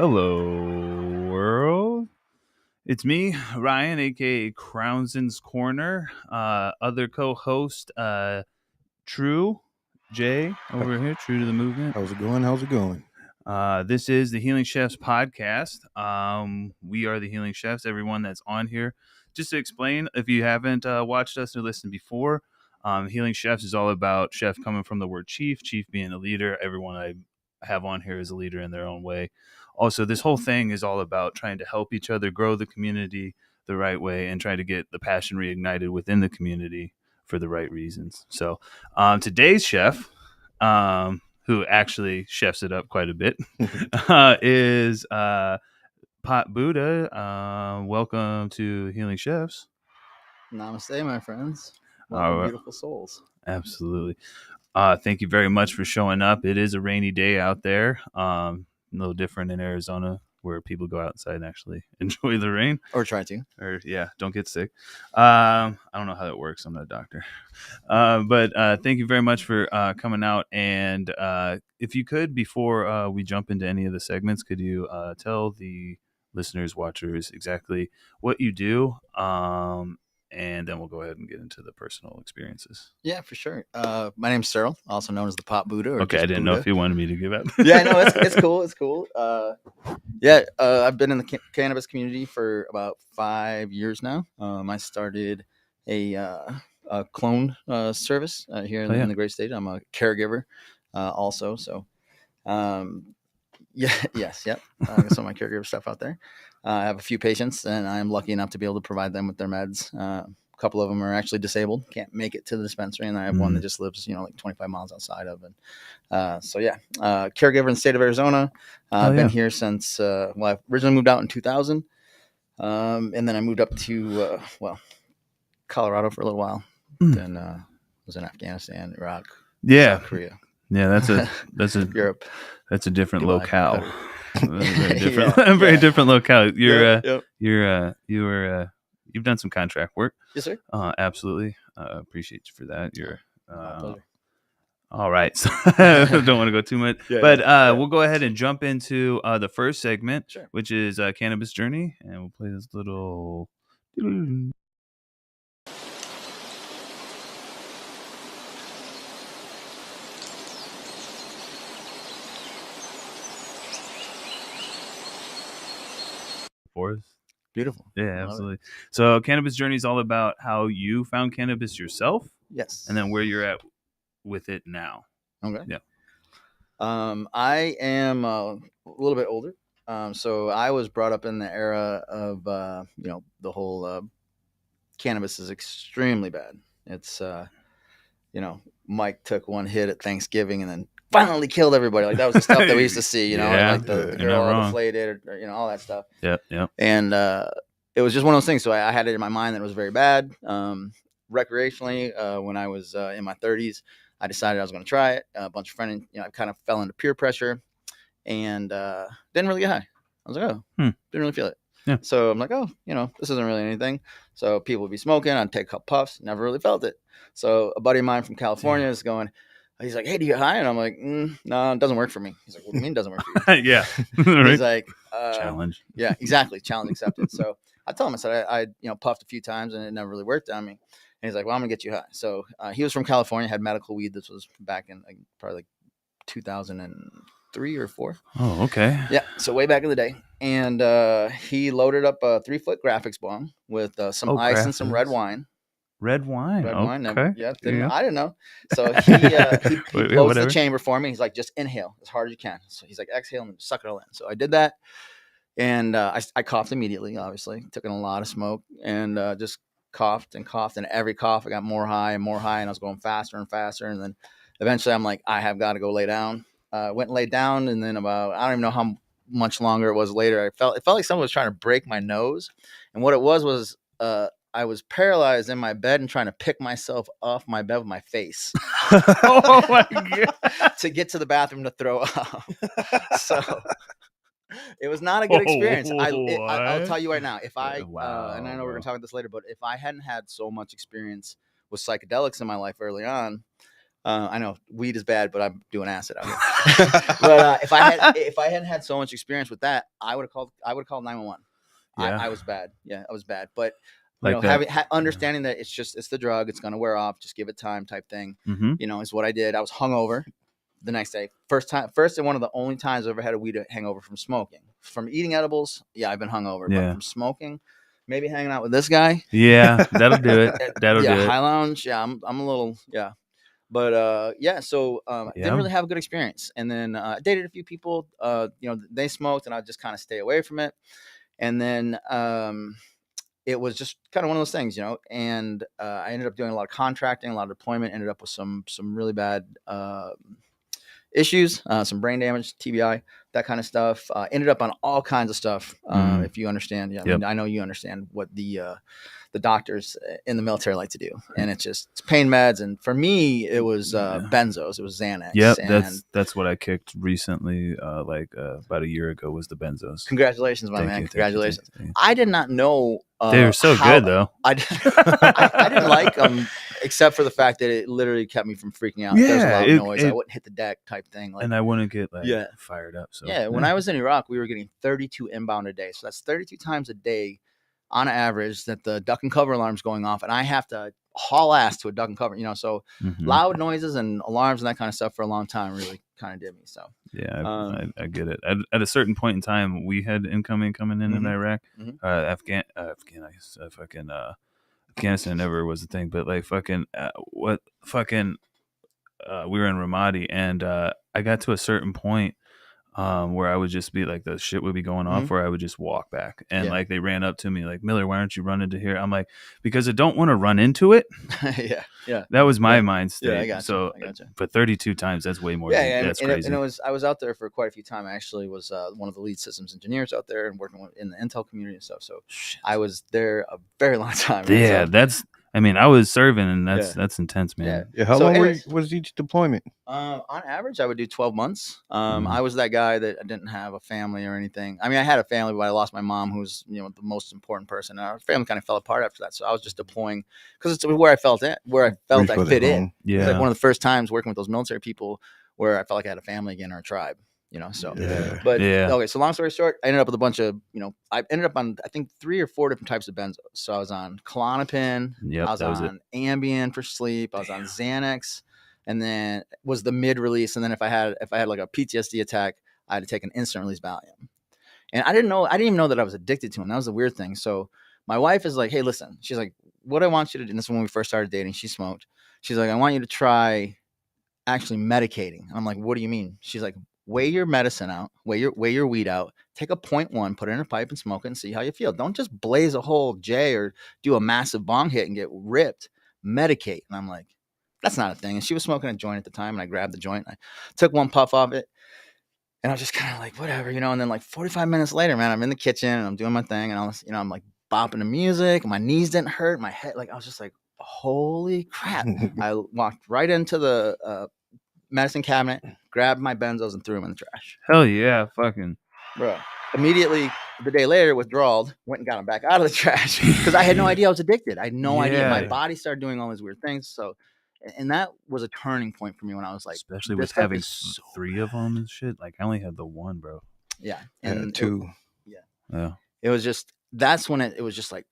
Hello, world. It's me, Ryan, aka Crownson's Corner. Other co-host, True Jay over here, True to the Movement. How's it going? This is the Healing Chefs podcast. We are the Healing Chefs. Everyone that's on here, just to explain, if you haven't watched us or listened before, Healing Chefs is all about chef coming from the word chief being a leader. Everyone I have on here is a leader in their own way. Also, this whole thing is all about trying to help each other grow the community the right way and try to get the passion reignited within the community for the right reasons. So today's chef, who actually chefs it up quite a bit, is Pot Buddha. Welcome to Healing Chefs. Namaste, my friends. Welcome, beautiful souls. Absolutely. Thank you very much for showing up. It is a rainy day out there. A little different in Arizona, where people go outside and actually enjoy the rain. Or try to. Or, yeah, don't get sick. I don't know how that works. I'm not a doctor. But thank you very much for coming out. And if you could, before we jump into any of the segments, could you tell the listeners, watchers, exactly what you do? And then we'll go ahead and get into the personal experiences. Yeah, for sure. My name's Cyril, also known as the Pot Buddha. Okay, I didn't know if you wanted me to give up. Yeah, no, it's cool. It's cool. I've been in the cannabis community for about 5 years now. I started a clone service here in the great state. I'm a caregiver also. So, yep. Some of my caregiver stuff out there. I have a few patients, and I'm lucky enough to be able to provide them with their meds. A couple of them are actually disabled, can't make it to the dispensary, and I have one that just lives, like 25 miles outside of it. Caregiver in the state of Arizona. I've been here since, I originally moved out in 2000, and then I moved up to, Colorado for a little while. Then was in Afghanistan, Iraq, South Korea. Yeah, that's a Europe. That's a different Dubai, locale. Very different locale. You've done some contract work. Yes, sir. Absolutely. Appreciate you for that. You're pleasure. All right. So don't want to go too much, but we'll go ahead and jump into the first segment, which is Cannabis Journey, and we'll play this little. Forest. Beautiful. Yeah, absolutely. So Cannabis Journey is all about how you found cannabis yourself. Yes. And then where you're at with it now. Okay. Yeah. I am a little bit older. So I was brought up in the era of, the whole cannabis is extremely bad. It's, Mike took one hit at Thanksgiving and then finally killed everybody. Like that was the stuff that we used to see, like the girl deflated or all that stuff. Yeah. And it was just one of those things. So I had it in my mind that it was very bad. Recreationally, when I was in my 30s, I decided I was going to try it. A bunch of friends, I kind of fell into peer pressure and didn't really get high. I was like, didn't really feel it. Yeah. So I'm like, this isn't really anything. So people would be smoking. I'd take a couple puffs. Never really felt it. So a buddy of mine from California is going, he's like, hey, do you get high? And I'm like, no, it doesn't work for me. He's like, what do you mean it doesn't work for you? Yeah. He's like, challenge. Yeah, exactly. Challenge accepted. So I told him, I said, I puffed a few times and it never really worked on me. And he's like, well, I'm gonna get you high. So he was from California, had medical weed. This was back in probably 2003 or 4. Oh, okay. Yeah. So way back in the day. And he loaded up a 3-foot graphics bomb with some ice and some red wine. Red wine. Okay. I didn't know. So he closed the chamber for me. He's like, just inhale as hard as you can. So he's like, exhale and suck it all in. So I did that. And I coughed immediately, obviously. Took in a lot of smoke and just coughed. And every cough, I got more high. And I was going faster and faster. And then eventually I'm like, I have got to go lay down. Went and laid down. And then I don't even know how much longer it was later. It felt like someone was trying to break my nose. And what it was I was paralyzed in my bed and trying to pick myself off my bed with my face. Oh my God. To get to the bathroom to throw up. So it was not a good experience. I'll tell you right now, if I, and I know we're going to talk about this later, but if I hadn't had so much experience with psychedelics in my life early on, I know weed is bad, but I'm doing acid out here. But if I hadn't had so much experience with that, I would have called 911. Yeah. I was bad. Yeah, I was bad. But Like understanding that it's the drug, it's gonna wear off, just give it time type thing. Is what I did. I was hungover the next day. First and one of the only times I've ever had a weed hangover from smoking. From eating edibles, yeah, I've been hungover. Yeah. But from smoking, maybe hanging out with this guy. Yeah, that'll do it. That'll do it. High lounge. Yeah, I'm a little But so I didn't really have a good experience. And then I dated a few people. They smoked, and I just kind of stay away from it. And then it was just kind of one of those things, and I ended up doing a lot of contracting, a lot of deployment, ended up with some really bad issues, some brain damage, TBI, that kind of stuff. Ended up on all kinds of stuff. If you understand, I mean, I know you understand what the doctors in the military like to do, and it's pain meds. And for me, it was benzos. It was Xanax. Yep, that's what I kicked recently, about a year ago, was the benzos. Congratulations, my man. Congratulations. Thank you. I did not know they were so good, though. I didn't like them, except for the fact that it literally kept me from freaking out. There's a lot of noise. I wouldn't hit the deck type thing. And I wouldn't get fired up. So when I was in Iraq, we were getting 32 inbound a day. So that's 32 times a day on average that the duck and cover alarm's going off, and I have to haul ass to a duck and cover, so loud noises and alarms and that kind of stuff for a long time really kind of did me. So yeah, I get it. At a certain point in time, we had incoming coming in Iraq. Afghanistan never was a thing, but like we were in Ramadi, and I got to a certain point where I would just be like, the shit would be going off, where I would just walk back, and like they ran up to me like, Miller, why aren't you running to here? I'm like, because I don't want to run into it. yeah, that was my mind state. I gotcha. But 32 times, that's way more. That's crazy. And I was out there for quite a few times. I actually was one of the lead systems engineers out there and working in the intel community and stuff. So I was there a very long time. Yeah, I was serving, and that's intense, man. Yeah. How long was each deployment? On average, I would do 12 months. I was that guy that I didn't have a family or anything. I mean, I had a family, but I lost my mom, who's the most important person. And our family kind of fell apart after that. So I was just deploying because it's where I felt I fit in. Yeah, it was like one of the first times working with those military people where I felt like I had a family again or a tribe. Okay, so long story short, I ended up with a bunch of, I ended up on, I think, 3 or 4 different types of benzos. So I was on Klonopin, I was on Ambien for sleep, I was on Xanax, and then was the mid release. And then if I had like a PTSD attack, I had to take an instant release Valium. And I didn't even know that I was addicted to them. That was the weird thing. So my wife is like, hey, listen, she's like, what I want you to do, and this is when we first started dating, she smoked. She's like, I want you to try actually medicating. And I'm like, what do you mean? She's like, weigh your medicine out, weigh your weed out, take a 0.1, put it in a pipe and smoke it and see how you feel. Don't just blaze a whole J or do a massive bong hit and get ripped. Medicate. And I'm like, that's not a thing. And she was smoking a joint at the time, and I grabbed the joint. I took one puff of it, and I was just kind of like, whatever, And then like 45 minutes later, man, I'm in the kitchen and I'm doing my thing, and I'm like bopping to music. My knees didn't hurt. My head, like I was just like, holy crap. I walked right into the medicine cabinet, grabbed my benzos and threw them in the trash. Hell yeah, fucking bro. Immediately the day later, withdrawal, went and got them back out of the trash because I had no idea I was addicted. I had no idea. My body started doing all these weird things. So, and that was a turning point for me when I was like, especially with having 3 of them and shit. Like I only had the 1, bro. Yeah, and 2. Yeah. It was just, that's when it was just like,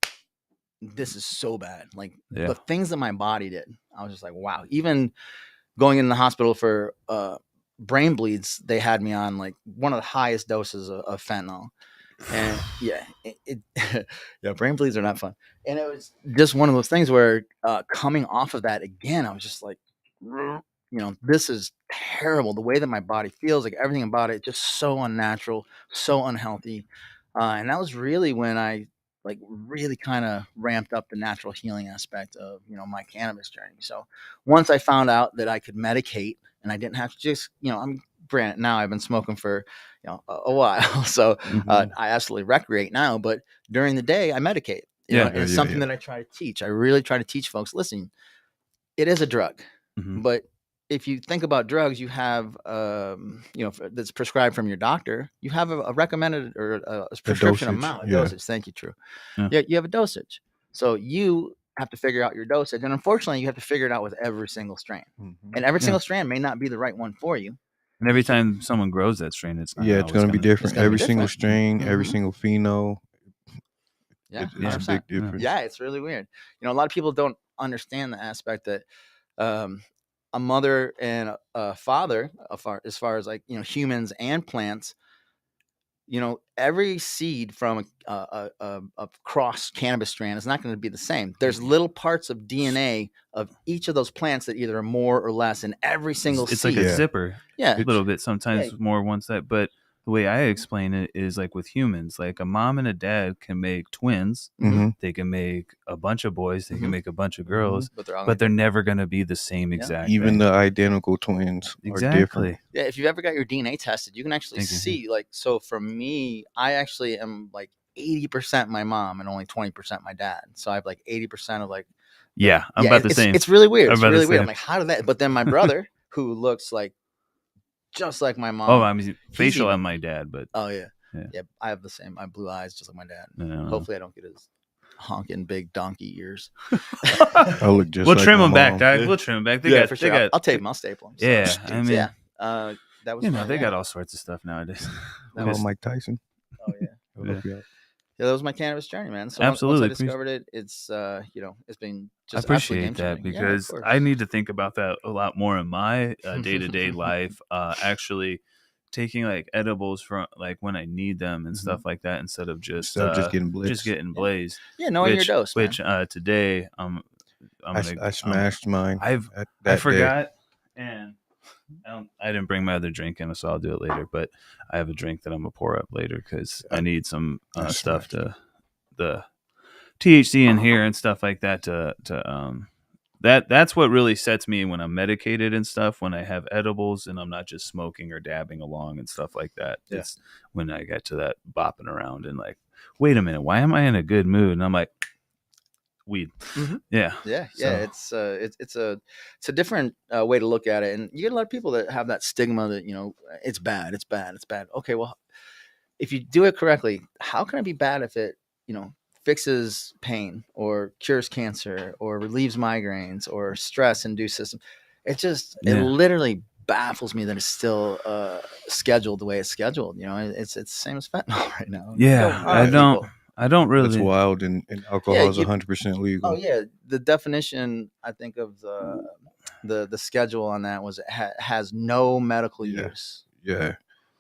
this is so bad. Like the things that my body did, I was just like, wow. Even going in the hospital for brain bleeds, they had me on like one of the highest doses of fentanyl. And brain bleeds are not fun. And it was just one of those things where coming off of that again, I was just like, this is terrible. The way that my body feels, like everything about it, just so unnatural, so unhealthy. And that was really when I like really kind of ramped up the natural healing aspect of, my cannabis journey. So once I found out that I could medicate and I didn't have to just, I'm granted now I've been smoking for, a while. So I absolutely recreate now, but during the day I medicate. It's something that I try to teach. I really try to teach folks, listen, it is a drug, but if you think about drugs, you have, that's prescribed from your doctor, you have a recommended or a prescription amount, a dosage. Thank you, True. Yeah, you have a dosage. So you have to figure out your dosage. And unfortunately, you have to figure it out with every single strain. Mm-hmm. And every single strain may not be the right one for you. And every time someone grows that strain, it's not it's going to be different. Every single strain, mm-hmm. every single pheno. Yeah, it's a big difference. Yeah, it's really weird. You know, a lot of people don't understand the aspect that a mother and a father, as far as like, you know, humans and plants, you know, every seed from a cross cannabis strand is not going to be the same. There's little parts of DNA of each of those plants that either are more or less in every single seed. It's like a zipper. Yeah. A little bit. Sometimes more one side. But the way I explain it is like with humans, like a mom and a dad can make twins. Mm-hmm. They can make a bunch of boys. They Mm-hmm. can make a bunch of girls. Mm-hmm. But they're never going to be the same exact Even thing. the identical twins are different. Yeah, if you've ever got your DNA tested, you can actually see, like, so for me, I actually am like 80% my mom and only 20% my dad. So I have like 80% of like. Yeah, I'm about the same. It's really weird. It's really weird. I'm like, how did that? But then my brother, who looks like just like my mom. Oh, I mean, facial on my dad, but. Oh, yeah. I have the same. I have blue eyes just like my dad. No. Hopefully, I don't get his honking big donkey ears. I look just. We'll like trim them mom. back, Doc. We'll trim them back. They got, for sure. They got, I'll tape them. I'll staple them. So. Yeah, I mean, that was. You know, they got all sorts of stuff nowadays. That was Mike Tyson. Oh yeah. Yeah, that was my cannabis journey, man. So absolutely, once I discovered it, it's you know, it's been just. I appreciate that because I need to think about that a lot more in my day-to-day life. Actually, taking like edibles from like when I need them and stuff like that instead of just getting blitzed. Just getting blazed. Yeah, knowing your dose. Which today I smashed mine. I forgot and. I didn't bring my other drink in, so I'll do it later. But I have a drink that I'm gonna pour up later because I need some stuff to the THC in here and stuff like that. That's what really sets me when I'm medicated and stuff. When I have edibles and I'm not just smoking or dabbing along and stuff like that. Yeah. It's when I get to that bopping around and like, wait a minute, why am I in a good mood? And I'm like, weed. Mm-hmm. Yeah. It's a different way to look at it, and you get a lot of people that have that stigma that, you know, it's bad. Okay, well, if you do it correctly, how can it be bad if it, you know, fixes pain or cures cancer or relieves migraines or stress induced system? It literally baffles me that it's still scheduled the way it's scheduled. You know, it's the same as fentanyl right now. Yeah, I don't really. It's wild, and alcohol is 100% legal. Oh yeah, the definition I think of the schedule on that was it has no medical use. Yeah,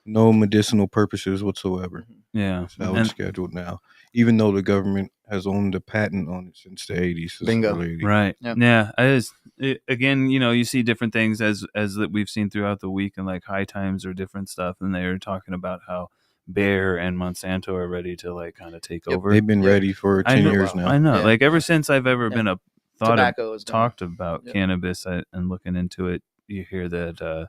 no medicinal purposes whatsoever. Yeah, that's how it's scheduled now. Even though the government has owned a patent on it since the 80s. Bingo. Right. Yep. Yeah. Again, you know, you see different things as that we've seen throughout the week and like High Times or different stuff, and they're talking about how Bayer and Monsanto are ready to like kind of take over. They've been ready for 10 years now. I know. Like ever since I've ever been talked about cannabis and looking into it, you hear that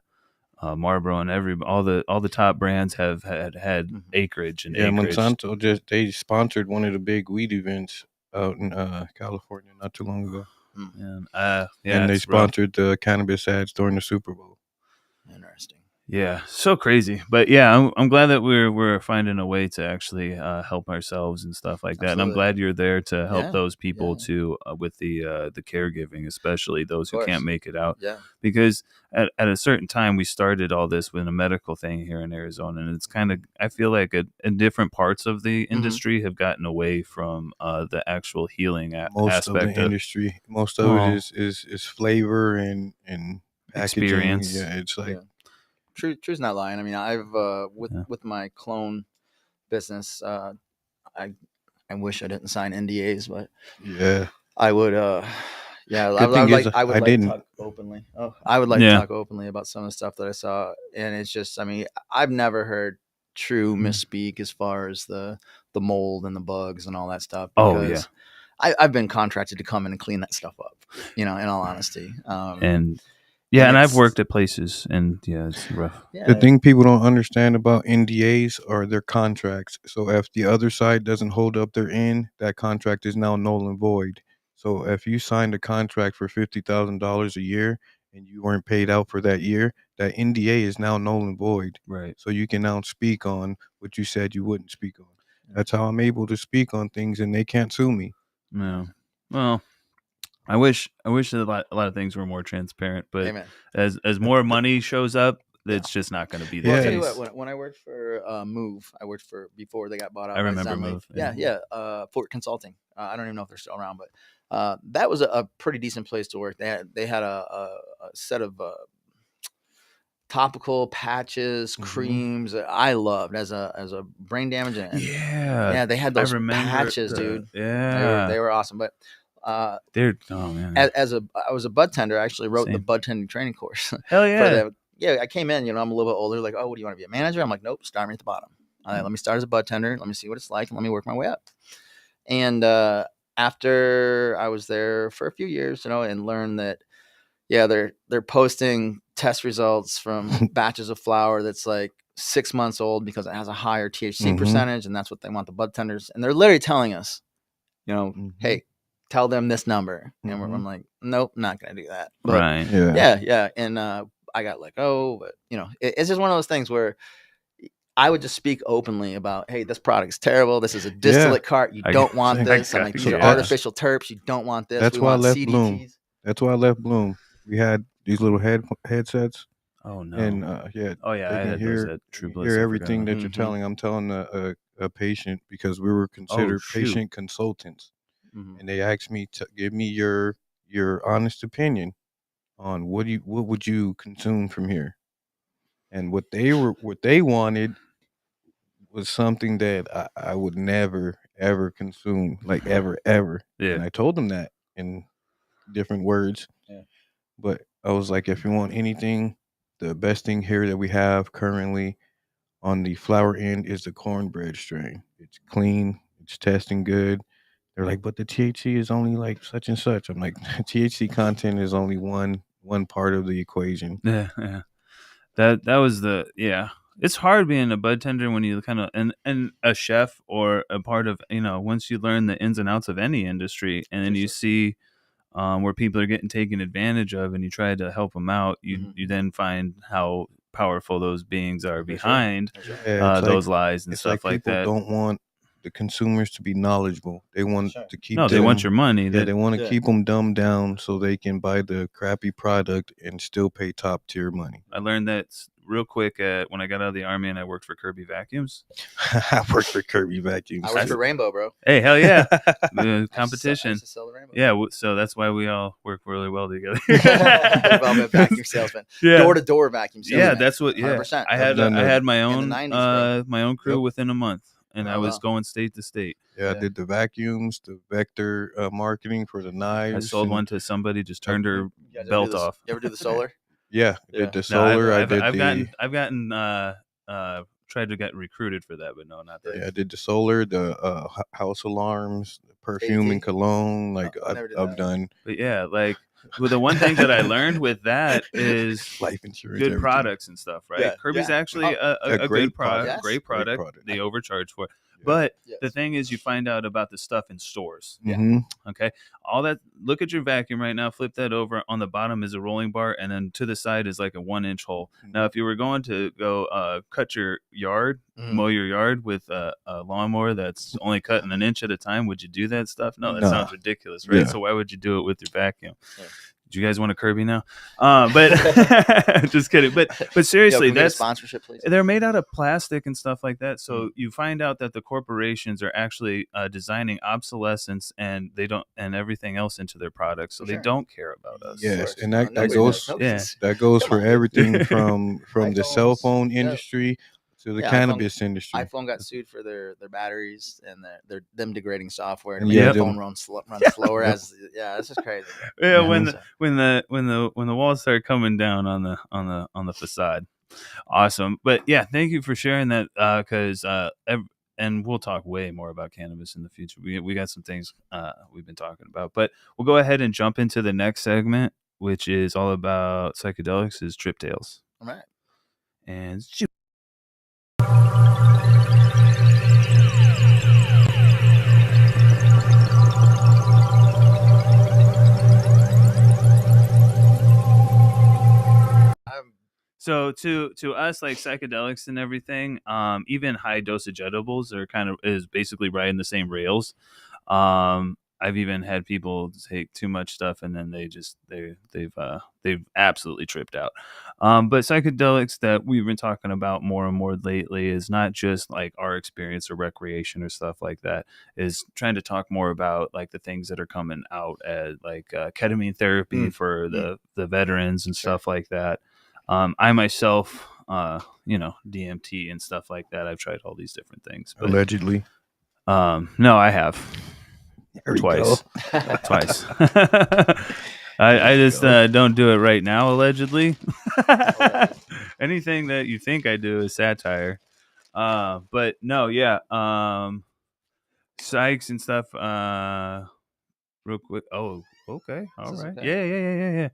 Marlboro and all the top brands have had acreage and acreage. Monsanto they sponsored one of the big weed events out in California not too long ago. And they sponsored the cannabis ads during the Super Bowl. Interesting. Yeah, so crazy. But yeah, I'm glad that we're finding a way to actually help ourselves and stuff like that. Absolutely. And I'm glad you're there to help those people too with the caregiving, especially those who can't make it out. Yeah. Because at a certain time we started all this with a medical thing here in Arizona, and it's kind of, I feel like in different parts of the industry have gotten away from the actual healing aspect of the industry. Most of it is flavor and packaging. Experience. Yeah, it's like. Yeah. True's not lying. I mean, I've with my clone business, I wish I didn't sign NDAs, but I would. I would like to talk openly. I would like to talk openly about some of the stuff that I saw, and it's just, I mean, I've never heard True misspeak as far as the mold and the bugs and all that stuff. Because I've been contracted to come in and clean that stuff up. You know, in all honesty, and I've worked at places, and it's rough. Yeah. The thing people don't understand about NDAs are their contracts. So if the other side doesn't hold up their end, that contract is now null and void. So if you signed a contract for $50,000 a year and you weren't paid out for that year, that NDA is now null and void. Right. So you can now speak on what you said you wouldn't speak on. That's how I'm able to speak on things, and they can't sue me. No. Well, I wish a lot of things were more transparent, but Amen. as more money shows up, it's just not going to be the Well, case. I'll tell you what, when I worked for Move, I worked for before they got bought out I by remember Zenly. Move. Fort Consulting. I don't even know if they're still around, but that was a pretty decent place to work. They had a set of topical patches, creams that I loved as a brain damage. And yeah, they had those patches, dude. Yeah, they were awesome. But they're oh man. I was a bud tender. I actually wrote the bud tending training course. Hell yeah. For them. Yeah, I came in. I'm a little bit older. Like, oh, what do you want to be, a manager? I'm like, nope. Start me at the bottom. Let me start as a bud tender. Let me see what it's like, and let me work my way up. And after I was there for a few years, and learned that, they're posting test results from batches of flower that's like 6 months old because it has a higher THC percentage, and that's what they want the bud tenders. And they're literally telling us, hey, tell them this number. And I'm like, nope, not gonna do that. But right. Yeah. And I got let go, but it's just one of those things where I would just speak openly about, hey, this product is terrible. This is a distillate cart. You don't want this. I'm like, these are artificial terps. You don't want this. That's why I left Bloom. That's why I left Bloom. We had these little headsets. Oh no. And I can had hear, those at True Bliss. hear everything that you're telling. I'm telling a patient, because we were considered patient consultants, and they asked me to give me your honest opinion on what would you consume from here, and what they wanted was something that I would never ever consume, like ever. Yeah. And I told them that in different words. Yeah. But I was like, if you want anything, the best thing here that we have currently on the flower end is the cornbread strain. It's clean. It's testing good. They're like, but the THC is only like such and such. I'm like, THC content is only one part of the equation. Yeah. That was it's hard being a bud tender when you kind of and a chef or a part of, once you learn the ins and outs of any industry, and then you see where people are getting taken advantage of, and you try to help them out, you then find how powerful those beings are behind those lies and stuff like that. People don't want the consumers to be knowledgeable. They want to keep they want your money. They want to keep them dumbed down so they can buy the crappy product and still pay top tier money. I learned that real quick when I got out of the Army and I worked for Kirby Vacuums. I worked for Kirby Vacuums. I worked for Rainbow, bro. Hey, hell yeah. The competition. I used to sell the Rainbow. Yeah, so that's why we all work really well together. Development vacuum salesman. Door-to-door vacuum salesman. Yeah, that's what 100%. I had my own 90s, my own crew within a month. And I was going state to state. Yeah, I did the vacuums, the vector marketing for the knives. I sold one to somebody, just turned her belt off. You ever do the solar? Yeah, I did the solar. I've gotten tried to get recruited for that, but no, not that. Yeah, I did the solar, the house alarms, the perfume and cologne. Like I've done. But yeah, like. Well, the one thing that I learned with that is life insurance, good products and stuff, right? Yeah, Kirby's actually a great product, yes. great product. They overcharge for it. Yeah. But the thing is, you find out about the stuff in stores. Yeah. Okay. All that. Look at your vacuum right now. Flip that over. On the bottom is a rolling bar, and then to the side is like a 1-inch hole. Now, if you were going to go cut your yard, mow your yard with a lawnmower that's only cutting 1 inch at a time, would you do that stuff? No, that sounds ridiculous, right? Yeah. So why would you do it with your vacuum? Yeah. Do you guys want a Kirby now? But just kidding. But seriously, that's sponsorship, please. They're made out of plastic and stuff like that. So you find out that the corporations are actually designing obsolescence and everything else into their products. So they don't care about us. Yes, and that goes for everything from the cell phone industry to the cannabis industry. iPhone got sued for their batteries and them degrading software to make the phone run slower. This is crazy. Yeah, when the walls start coming down on the facade. Awesome. But yeah, thank you for sharing that, because and we'll talk way more about cannabis in the future. We got some things we've been talking about, but we'll go ahead and jump into the next segment, which is all about psychedelics, is Trip Tales. All right. And so to us, like psychedelics and everything, even high dosage edibles are is basically riding the same rails. I've even had people take too much stuff and then they've absolutely tripped out. But psychedelics that we've been talking about more and more lately is not just like our experience or recreation or stuff like that. Is trying to talk more about like the things that are coming out as like ketamine therapy for the veterans and stuff like that. I myself, DMT and stuff like that. I've tried all these different things. But, Allegedly. no, I have. Twice. I just don't do it right now, allegedly. Anything that you think I do is satire. But no, yeah. Psychs and stuff. Real quick. Oh, okay. All right. Okay? Yeah.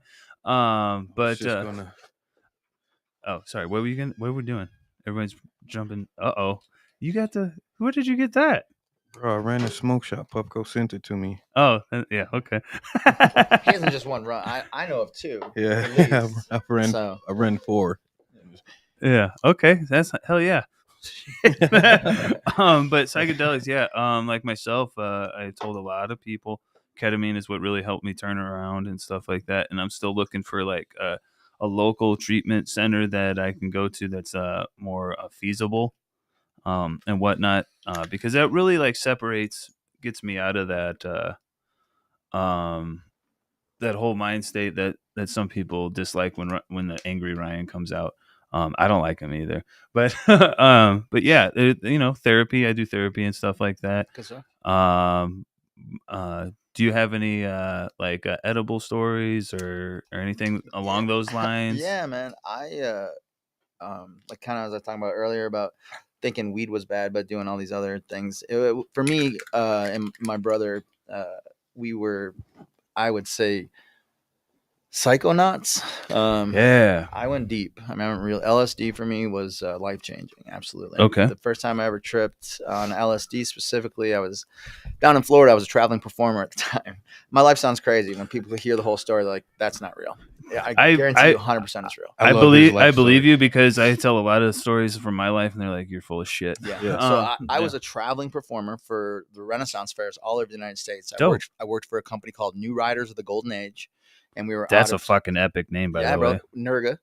But oh, sorry. What were we doing? Everyone's jumping. You got where did you get that? Bro, I ran a smoke shop. Puffco sent it to me. Oh, yeah, okay. He hasn't just one run. I know of two. Yeah, I ran 4. Yeah, okay, that's hell yeah. But psychedelics, yeah. Like myself, I told a lot of people ketamine is what really helped me turn around and stuff like that. And I'm still looking for like a local treatment center that I can go to that's more feasible. And whatnot, because that really like gets me out of that that whole mind state that some people dislike when the angry Ryan comes out. I don't like him either, but yeah, therapy. I do therapy and stuff like that. Do you have any edible stories or anything along those lines? Yeah, man. I like kind of as I was talking about earlier about thinking weed was bad, but doing all these other things. For me and my brother, we were, I would say, psychonauts. Yeah, I went deep. I mean, real LSD for me was life changing. Absolutely. Okay. The first time I ever tripped on LSD specifically, I was down in Florida. I was a traveling performer at the time. My life sounds crazy when people hear the whole story. They're like, that's not real. Yeah, I guarantee you 100% it's real. I believe you because I tell a lot of stories from my life and they're like, you're full of shit. Yeah. So I was a traveling performer for the Renaissance fairs all over the United States. I worked for a company called New Riders of the Golden Age. And we were that's a fucking epic name, by the way. Nurga.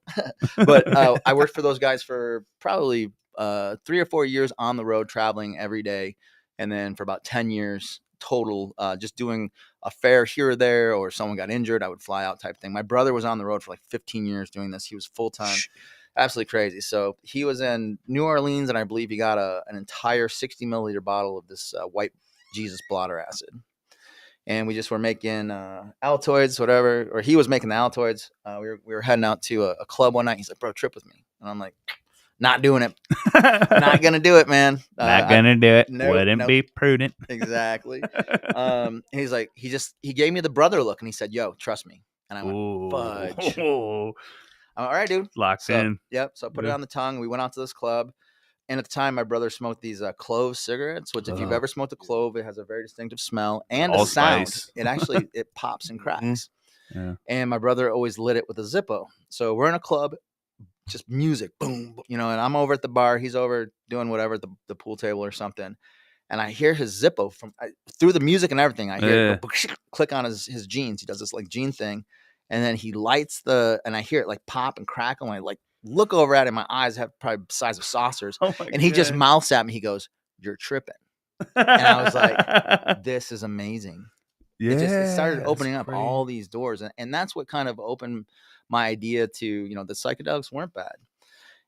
But I worked for those guys for probably 3 or 4 years on the road, traveling every day. And then for about 10 years total, just doing a fair here or there, or someone got injured, I would fly out type thing. My brother was on the road for like 15 years doing this. He was full-time. Absolutely crazy. So he was in New Orleans, and I believe he got an entire 60 milliliter bottle of this white Jesus blotter acid. And we just were making Altoids, whatever, or he was making the Altoids. We were heading out to a club one night. He's like, bro, trip with me. And I'm like, not doing it. Not going to do it, man. Not going to do it. Wouldn't be prudent. Exactly. He's like, he gave me the brother look and he said, yo, trust me. And I went, fudge. All right, dude. Locked in. Yep. So I put it on the tongue. We went out to this club. And at the time, my brother smoked these clove cigarettes, which if you've ever smoked a clove, it has a very distinctive smell and a sound. Spice. It actually, it pops and cracks. Yeah. And my brother always lit it with a Zippo. So we're in a club, just music, boom, and I'm over at the bar. He's over doing whatever at the pool table or something. And I hear his Zippo through the music and everything. I hear it click on his jeans. He does this like jean thing. And then he lights and I hear it like pop and crackle. And I like look over at it. My eyes have probably the size of saucers. And he just mouths at me. He goes, "You're tripping." And I was like, this is amazing. Yeah. It started opening up all these doors. And that's what kind of opened my idea to, the psychedelics weren't bad.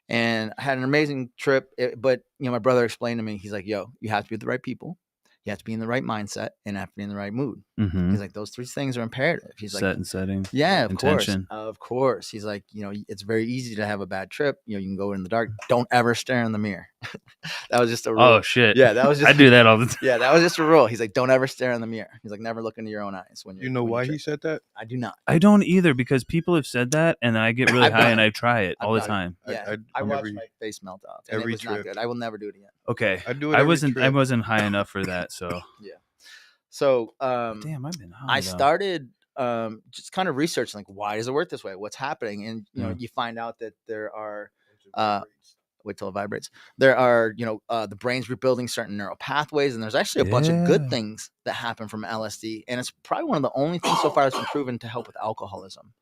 And I had an amazing trip. But, my brother explained to me, he's like, yo, you have to be with the right people. You have to be in the right mindset and have to be in the right mood. Mm-hmm. He's like, those 3 things are imperative. He's like, set and setting. Yeah, of course. He's like, it's very easy to have a bad trip. You can go in the dark. Don't ever stare in the mirror. That was just a rule. Oh shit. Yeah, that was just. I do that all the time. Yeah, that was just a rule. He's like, don't ever stare in the mirror. He's like, never look into your own eyes when you're. You know why he said that? I do not. I don't either because people have said that, and I get really high and I try it all the time. Yeah, I watched my face melt off. And it was not good. I will never do it again. Okay, I do it. I wasn't high enough for that, so yeah. So, damn, I've been high. I started just kind of researching, like, why does it work this way? What's happening? And you find out that there are, Wait till it vibrates. There are, the brain's rebuilding certain neural pathways, and there's actually a bunch of good things that happen from LSD. And it's probably one of the only things so far that's been proven to help with alcoholism.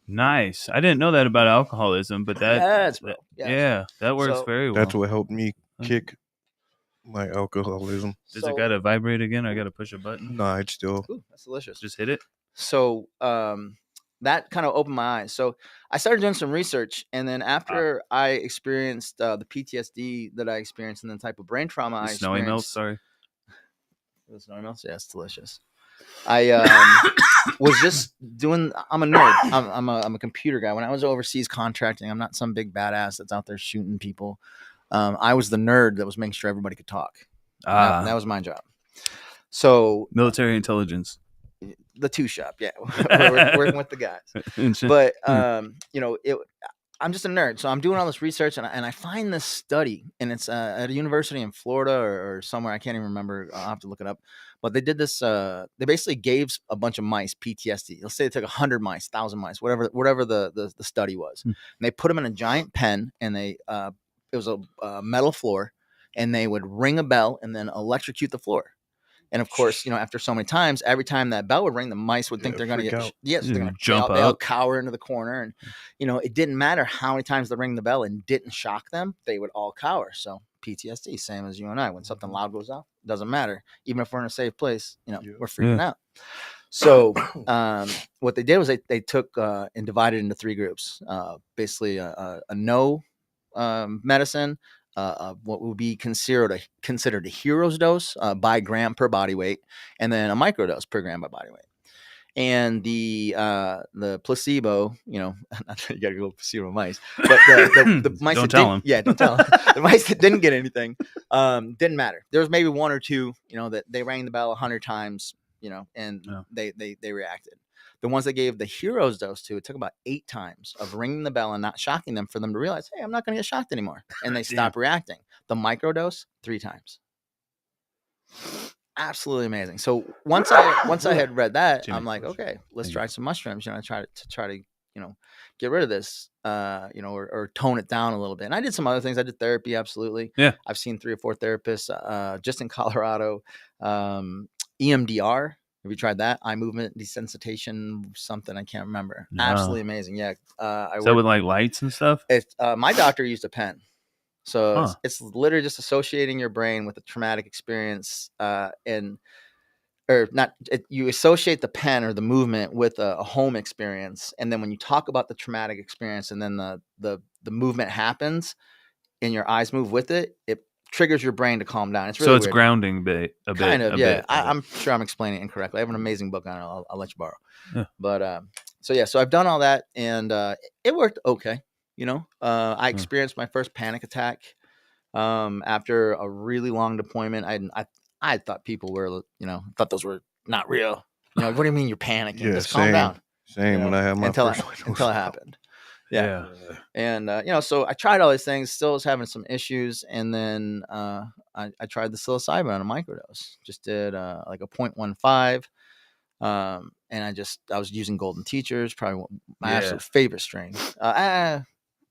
Nice. I didn't know that about alcoholism, but that works very well. That's what helped me kick my alcoholism. Does it gotta vibrate again? Or I gotta push a button? No, it's still. Ooh, that's delicious. Just hit it. So that kind of opened my eyes. So I started doing some research, and then after I experienced the PTSD that I experienced, and the type of brain trauma I experienced. Snowy milk, sorry. The snowy milk, yeah, it's delicious. I was just doing. I'm a nerd. I'm a computer guy. When I was overseas contracting, I'm not some big badass that's out there shooting people. I was the nerd that was making sure everybody could talk. That was my job. So military intelligence. The two shop, yeah, working with the guys. But I'm just a nerd, so I'm doing all this research, and I find this study, and it's at a university in Florida or somewhere. I can't even remember. I'll have to look it up. But they did this. They basically gave a bunch of mice PTSD. Let's say they took 100 mice, 1,000 mice, whatever the study was, and they put them in a giant pen, and it was a metal floor, and they would ring a bell and then electrocute the floor. And of course, after so many times, every time that bell would ring, the mice would think they're going to get, they're going to jump out. They'll cower into the corner. And, it didn't matter how many times they ring the bell and didn't shock them. They would all cower. So PTSD, same as you and I, when something loud goes off, it doesn't matter. Even if we're in a safe place, we're freaking out. So what they did was they took and divided into 3 groups, basically a no medicine, what would be considered a hero's dose by gram per body weight, and then a microdose per gram by body weight. And the placebo, you gotta go placebo mice, but the mice don't tell them. Yeah, don't tell them. The mice that didn't get anything didn't matter. There was maybe 1 or 2, that they rang the bell 100 times, and they reacted. The ones that gave the hero's dose to, it took about 8 times of ringing the bell and not shocking them for them to realize, hey, I'm not going to get shocked anymore. And they stopped reacting. The microdose, 3 times. Absolutely amazing. So once I had read that, I'm like, okay, let's try some mushrooms. Try to get rid of this, or tone it down a little bit. And I did some other things. I did therapy, absolutely. Yeah, I've seen 3 or 4 therapists just in Colorado. EMDR. Have you tried that? Eye movement desensitization, something I can't remember. No. Absolutely amazing. Yeah. Is that with like lights and stuff? My doctor used a pen. So it's literally just associating your brain with a traumatic experience, you associate the pen or the movement with a home experience. And then when you talk about the traumatic experience and then the movement happens and your eyes move with it, it triggers your brain to calm down. It's really weird. Grounding a bit. I'm sure I'm explaining it incorrectly. I have an amazing book on it. I'll let you borrow. Yeah. But so I've done all that, and it worked okay. I experienced my first panic attack after a really long deployment. I thought people were, thought those were not real. What do you mean you're panicking? Yeah, just calm down. Same when I had my until it happened. Yeah. And, so I tried all these things, still was having some issues. And then I tried the psilocybin on a microdose, just did like a 0.15. And I was using Golden Teachers, probably my absolute favorite strain.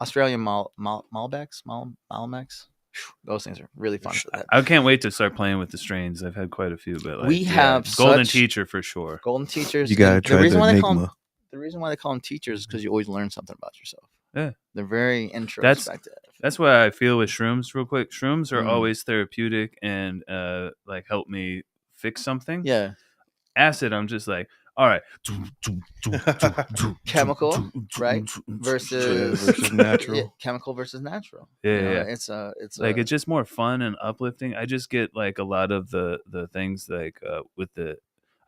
Australian Malbecs. Those things are really fun for that. I can't wait to start playing with the strains. I've had quite a few, but we have Golden Teacher for sure. Golden Teachers. You gotta try the Enigma. The reason why they call them teachers is because you always learn something about yourself. Yeah. They're very introspective. That's what I feel with shrooms real quick. Shrooms are always therapeutic and help me fix something. Yeah. Acid, I'm just like, all right. Chemical, right? Versus natural. Yeah, chemical versus natural. Yeah. It's like it's just more fun and uplifting. I just get like a lot of the things like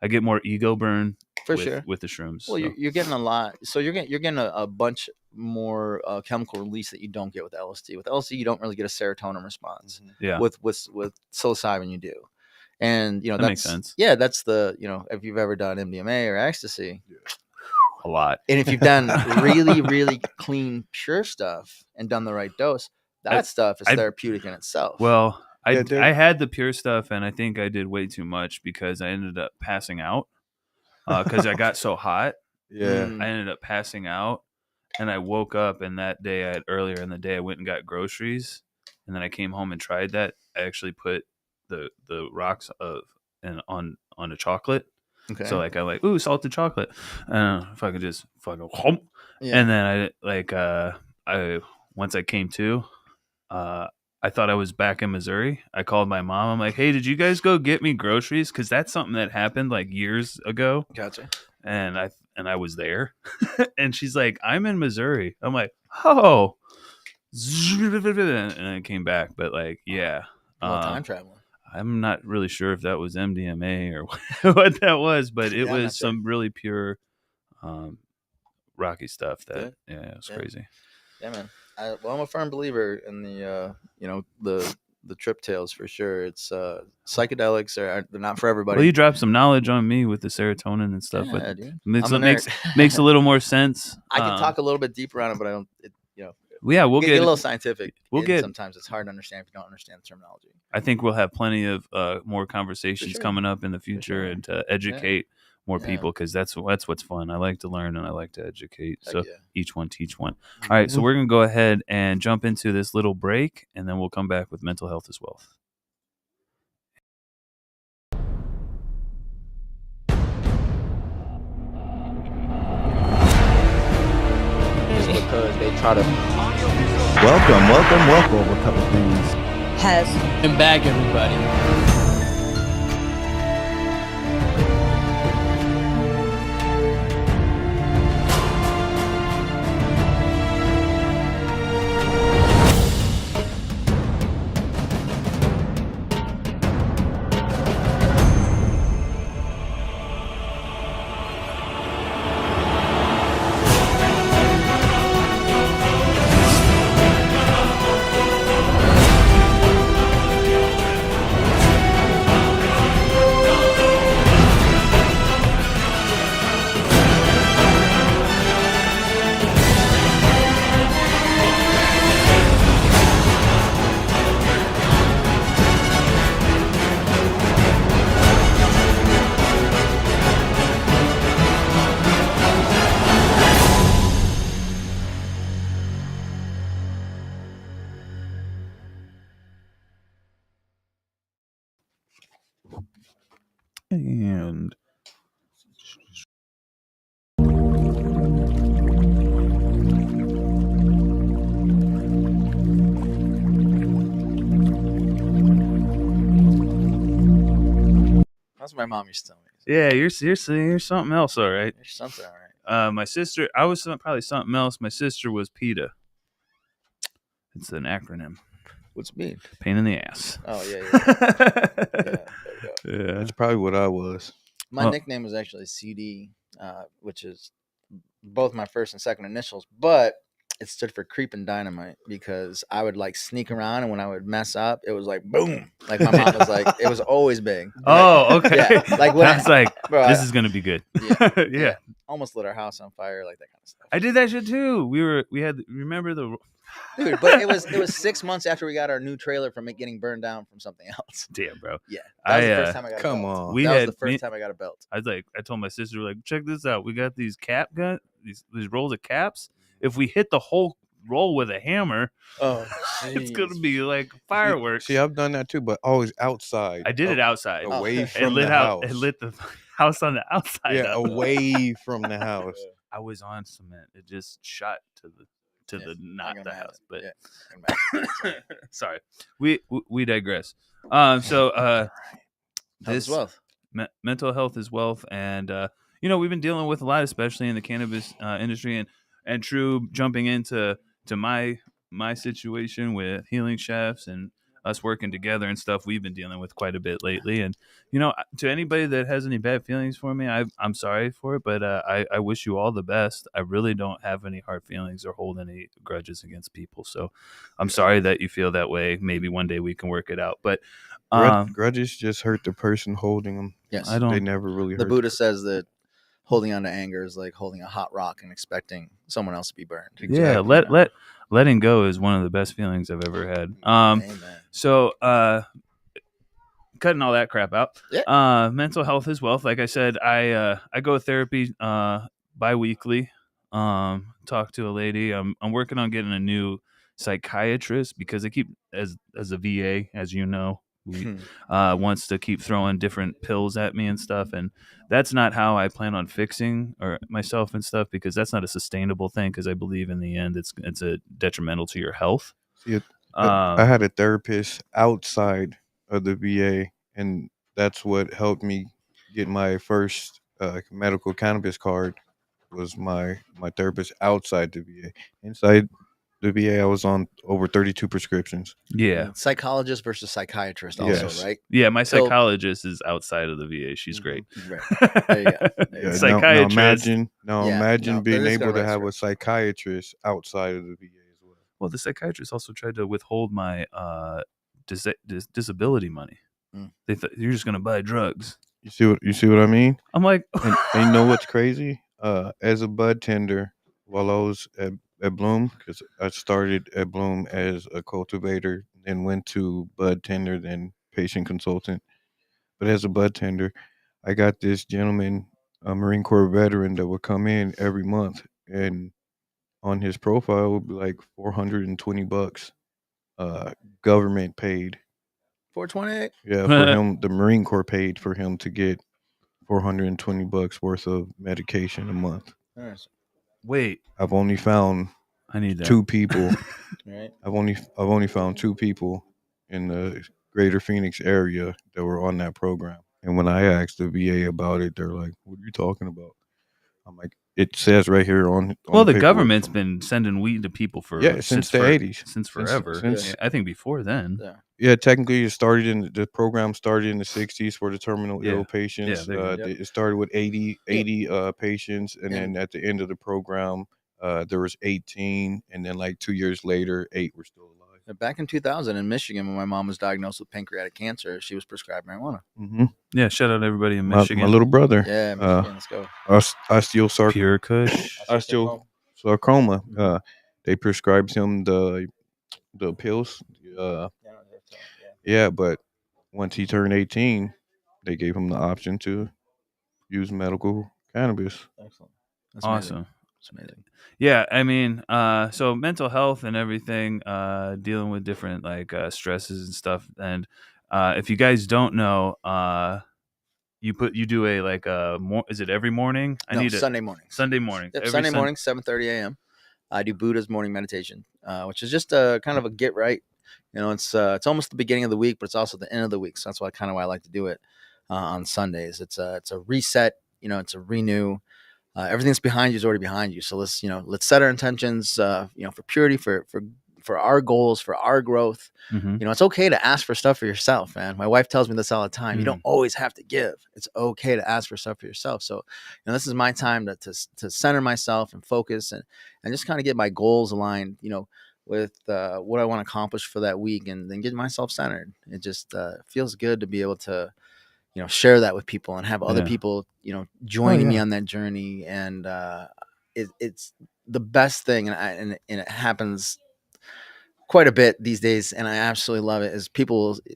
I get more ego burn with the shrooms. Well, you're getting a lot. So you're getting a bunch more chemical release that you don't get with LSD. With LSD, you don't really get a serotonin response. Yeah. With psilocybin, you do. And that makes sense. Yeah, that's the if you've ever done MDMA or ecstasy, a lot. And if you've done really, really clean, pure stuff and done the right dose, that stuff is therapeutic in itself. Well, I had the pure stuff, and I think I did way too much because I ended up passing out because I got so hot. Yeah, I ended up passing out, and I woke up, and that day earlier in the day, I went and got groceries. and then I came home and tried that. I actually put the rocks on a chocolate. Okay. So like I like, ooh, salted chocolate. If I could just fucking hump. Yeah. And then I once I came to, I thought I was back in Missouri. I called my mom. I'm like, hey, did you guys go get me groceries? Because that's something that happened like years ago. Gotcha. And I was there. And she's like, I'm in Missouri. I'm like, oh. And I came back. But like, yeah. Time traveling. I'm not really sure if that was MDMA or what that was, but it was some really pure rocky stuff that, it was crazy. Yeah, man. I'm a firm believer in the, the trip tales for sure. It's psychedelics they're not for everybody. Well, you dropped some knowledge on me with the serotonin and stuff. Yeah, dude. Makes a little more sense. I can talk a little bit deeper on it, but I don't, yeah, we'll get a little scientific. Sometimes it's hard to understand if you don't understand the terminology. I think we'll have plenty of more conversations coming up in the future and to educate more people, because that's what's fun. I like to learn and I like to educate. So each one teach one. All right, so we're gonna go ahead and jump into this little break, and then we'll come back with mental health is wealth. Because they try to welcome a couple things has and bag everybody. And that's what my mom used to tell me. Yeah, you're something else, all right. You're something, all right. My sister, I was probably something else. My sister was PETA. It's an acronym. What's it mean? Pain in the ass. Oh, yeah. Yeah. That's probably what I was. My nickname was actually CD, which is both my first and second initials, but it stood for creeping dynamite because I would like sneak around, and when I would mess up, it was like boom. Like my mom was like, it was always big. Oh, okay. Yeah, like when I was like, bro, this is gonna be good. Yeah. Almost lit our house on fire, like that kind of stuff. I did that shit too. We had remember the dude, but it was 6 months after we got our new trailer from it getting burned down from something else. Damn, bro. Yeah, that was the first time I got. Come on, that was the first time I got a belt. I told my sister, like, check this out. We got these cap gun, these rolls of caps. If we hit the whole roll with a hammer, it's gonna be like fireworks. See, I've done that too, but always outside. I did it outside, away from the house. It lit the house on the outside. Yeah, away from the house. I was on cement. It just shot to the not the house, but sorry. We digress. This wealth. Mental health is wealth, and we've been dealing with a lot, especially in the cannabis industry, and true jumping into my situation with Healing Chefs and us working together and stuff. We've been dealing with quite a bit lately, and to anybody that has any bad feelings for me, I'm sorry for it, but I wish you all the best. I really don't have any hard feelings or hold any grudges against people, so I'm sorry that you feel that way. Maybe one day we can work it out, but grudges just hurt the person holding them. Yes, they never really. The Buddha says that holding on to anger is like holding a hot rock and expecting someone else to be burned. Exactly. Yeah, letting go is one of the best feelings I've ever had. So cutting all that crap out. Yeah. Mental health is wealth. Like I said, I go to therapy bi-weekly. Talk to a lady. I'm working on getting a new psychiatrists, because they keep as a VA, as you know, wants to keep throwing different pills at me and stuff, and that's not how I plan on fixing or myself and stuff, because that's not a sustainable thing, because I believe in the end it's a detrimental to your health. See, I had a therapist outside of the VA, and that's what helped me get my first medical cannabis card. Was my therapist outside the VA. Inside the VA, I was on over 32 prescriptions. Yeah. Psychologist versus psychiatrist also, Yes. right? Yeah, my psychologist is outside of the VA. She's great. Right. There you go. Yeah, Psychiatrist. imagine being able to have a psychiatrist outside of the VA as well. Well, the psychiatrist also tried to withhold my disability money. They thought you're just gonna buy drugs. You see what I mean? I'm like, and you know what's crazy? As a bud tender, while I was at Bloom, because I started at Bloom as a cultivator, then went to bud tender, then patient consultant. But as a bud tender, I got this gentleman, a Marine Corps veteran, that would come in every month, and on his profile would be like $420, government paid. 428. Yeah, for him, the Marine Corps paid for him to get $420 worth of medication a month. Wait, I've only found I need that. 2 people. Right. I've only found 2 people in the greater Phoenix area that were on that program. And when I asked the VA about it, they're like, "What are you talking about?" I'm like, "It says right here on well, the paperwork government's been sending weed to people for since the 80s, since forever. Since I think before then. Yeah, technically, the program started in the 60s for the terminal ill patients. It started with 80 patients, and then at the end of the program, there was 18, and then like 2 years later, 8 were still alive. Back in 2000 in Michigan, when my mom was diagnosed with pancreatic cancer, she was prescribed marijuana. Mm-hmm. Yeah, shout out everybody in Michigan. My little brother. Yeah, Michigan, let's go. Pure Kush. Osteosarcoma. They prescribed him the pills. Yeah, but once he turned 18, they gave him the option to use medical cannabis. Excellent. That's awesome. Amazing. It's amazing. Yeah, I mean, so mental health and everything, dealing with different like stresses and stuff. And if you guys don't know, you do a like is it every morning? Sunday morning. Sunday morning. Yep, Sunday morning, 7:30 a.m. I do Buddha's morning meditation, which is just a kind of a get right. You know, it's almost the beginning of the week, but it's also the end of the week. So that's why I like to do it on Sundays. It's a reset. You know, it's a renew. Everything that's behind you is already behind you. So let's set our intentions, for purity, for our goals, for our growth. Mm-hmm. You know, it's okay to ask for stuff for yourself, man. My wife tells me this all the time. You don't always have to give. It's okay to ask for stuff for yourself. So, this is my time to center myself and focus and just kind of get my goals aligned, with what I want to accomplish for that week, and then get myself centered. It just feels good to be able to, share that with people and have other people, joining me on that journey. And it's the best thing. And it happens quite a bit these days. And I absolutely love it, is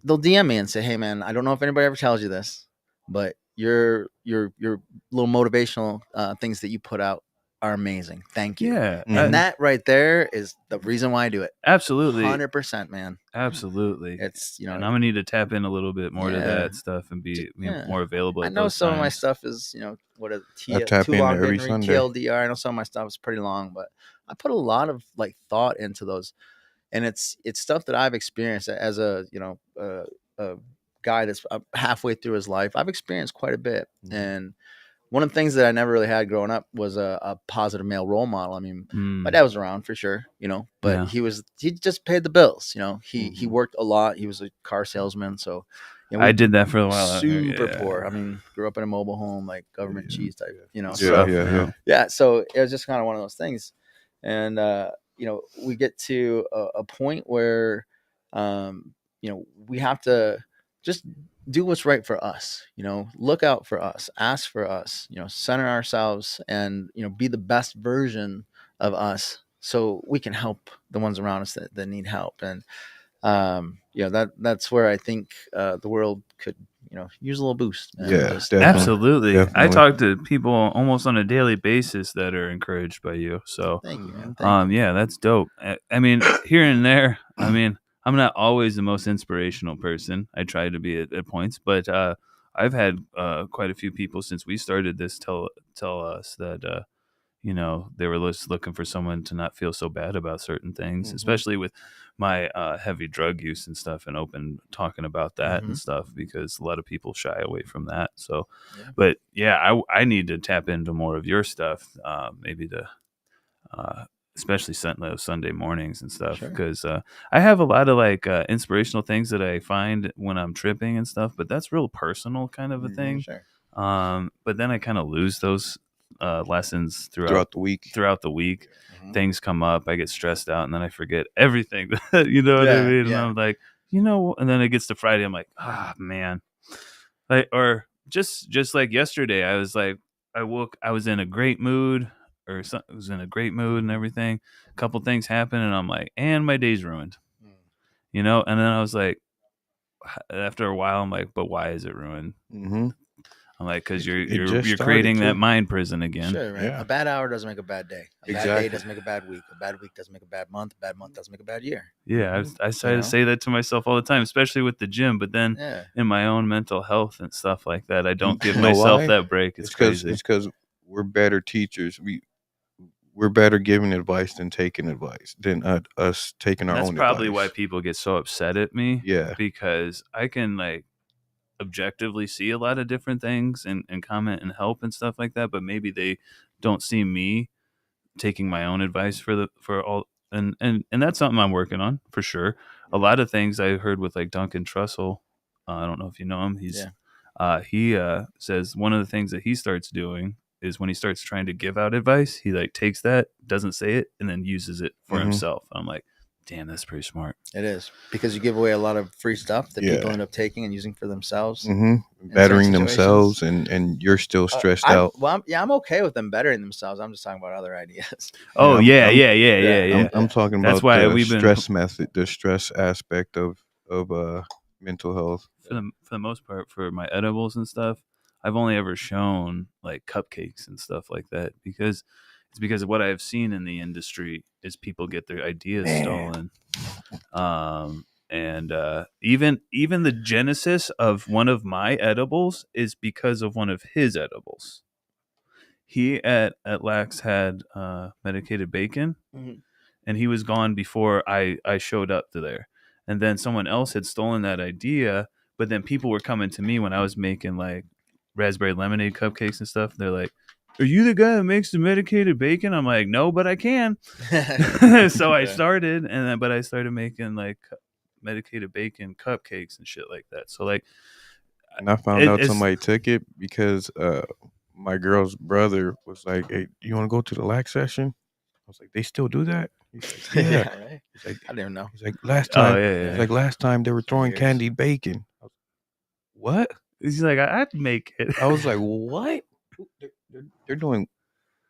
they'll DM me and say, "Hey man, I don't know if anybody ever tells you this, but your little motivational things that you put out are amazing. Thank you." Yeah. And that right there is the reason why I do it. Absolutely. 100%, man. Absolutely. It's, and I'm going to need to tap in a little bit more to that stuff and be more available. I know some of my stuff is, what a I tap in every Sunday. TLDR. I know some of my stuff is pretty long, but I put a lot of like thought into those. And it's stuff that I've experienced as a guy that's halfway through his life. I've experienced quite a bit. Mm-hmm. And one of the things that I never really had growing up was a positive male role model. I mean, my dad was around for sure, but he just paid the bills. He worked a lot. He was a car salesman. So I did that for a while. Super poor. I mean, grew up in a mobile home, like government cheese type, stuff. Yeah. So it was just kind of one of those things. And, we get to a point where, we have to just do what's right for us, look out for us, ask for us, center ourselves and, be the best version of us so we can help the ones around us that need help. And, that's where I think the world could, use a little boost. Man. Yeah, definitely. Absolutely. Definitely. I talk to people almost on a daily basis that are encouraged by you. So, thank you, man. Thank you. Yeah, that's dope. I mean, here and there, I mean, I'm not always the most inspirational person. I try to be at points, but I've had quite a few people since we started this tell us that they were just looking for someone to not feel so bad about certain things, especially with my heavy drug use and stuff, and open talking about that and stuff, because a lot of people shy away from that. So, but yeah, I need to tap into more of your stuff, maybe to, especially Sunday mornings and stuff, because I have a lot of like inspirational things that I find when I'm tripping and stuff, but that's real personal kind of a thing. But then I kind of lose those lessons throughout the week. Things come up, I get stressed out, and then I forget everything. You know what I mean? And I'm like, and then it gets to Friday, I'm like, man, or just like yesterday, I was like, I was in a great mood, or I was in a great mood and everything. A couple things happened, and I'm like, and my day's ruined. And then I was like, after a while, I'm like, but why is it ruined? I'm like, because you're creating that mind prison again. Sure, right? A bad hour doesn't make a bad day. A bad day doesn't make a bad week. A bad week doesn't make a bad month. A bad month doesn't make a bad year. Yeah, I try to say that to myself all the time, especially with the gym. But then in my own mental health and stuff like that, I don't give myself that break. It's crazy. It's because we're better teachers. We're better giving advice than taking advice, than us taking our own advice. That's probably why people get so upset at me. Yeah, because I can like objectively see a lot of different things and comment and help and stuff like that, but maybe they don't see me taking my own advice for all, and that's something I'm working on for sure. A lot of things I heard with like Duncan Trussell, I don't know if you know him. He says one of the things that he starts doing is when he starts trying to give out advice, he like takes that, doesn't say it, and then uses it for himself. I'm like, damn, that's pretty smart. It is, because you give away a lot of free stuff that people end up taking and using for themselves, bettering themselves, and you're still stressed out. I'm okay with them bettering themselves. I'm just talking about other ideas. Oh yeah. I'm talking about the stress aspect of mental health. For the most part, for my edibles and stuff, I've only ever shown like cupcakes and stuff like that, because of what I've seen in the industry is people get their ideas stolen. And even the genesis of one of my edibles is because of one of his edibles. He at Lax had medicated bacon, and he was gone before I showed up to there. And then someone else had stolen that idea, but then people were coming to me when I was making like raspberry lemonade cupcakes and stuff. They're like, "Are you the guy that makes the medicated bacon?" I'm like, "No, but I can." So I started, but I started making like medicated bacon cupcakes and shit like that. So like, and I found out somebody took it because my girl's brother was like, "Hey, you want to go to the Lax session?" I was like, "They still do that?" He's like, "Yeah." Right? He's like, I didn't know. He's like, "Last time, He's like last time they were throwing candied bacon." I was, what? He's like, "I'd make it." I was like, "What? They're doing?"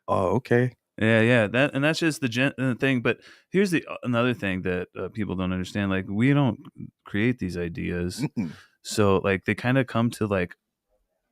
Oh, okay. Yeah. That's just the thing. But here's another thing that people don't understand. Like, we don't create these ideas, so like they kind of come to like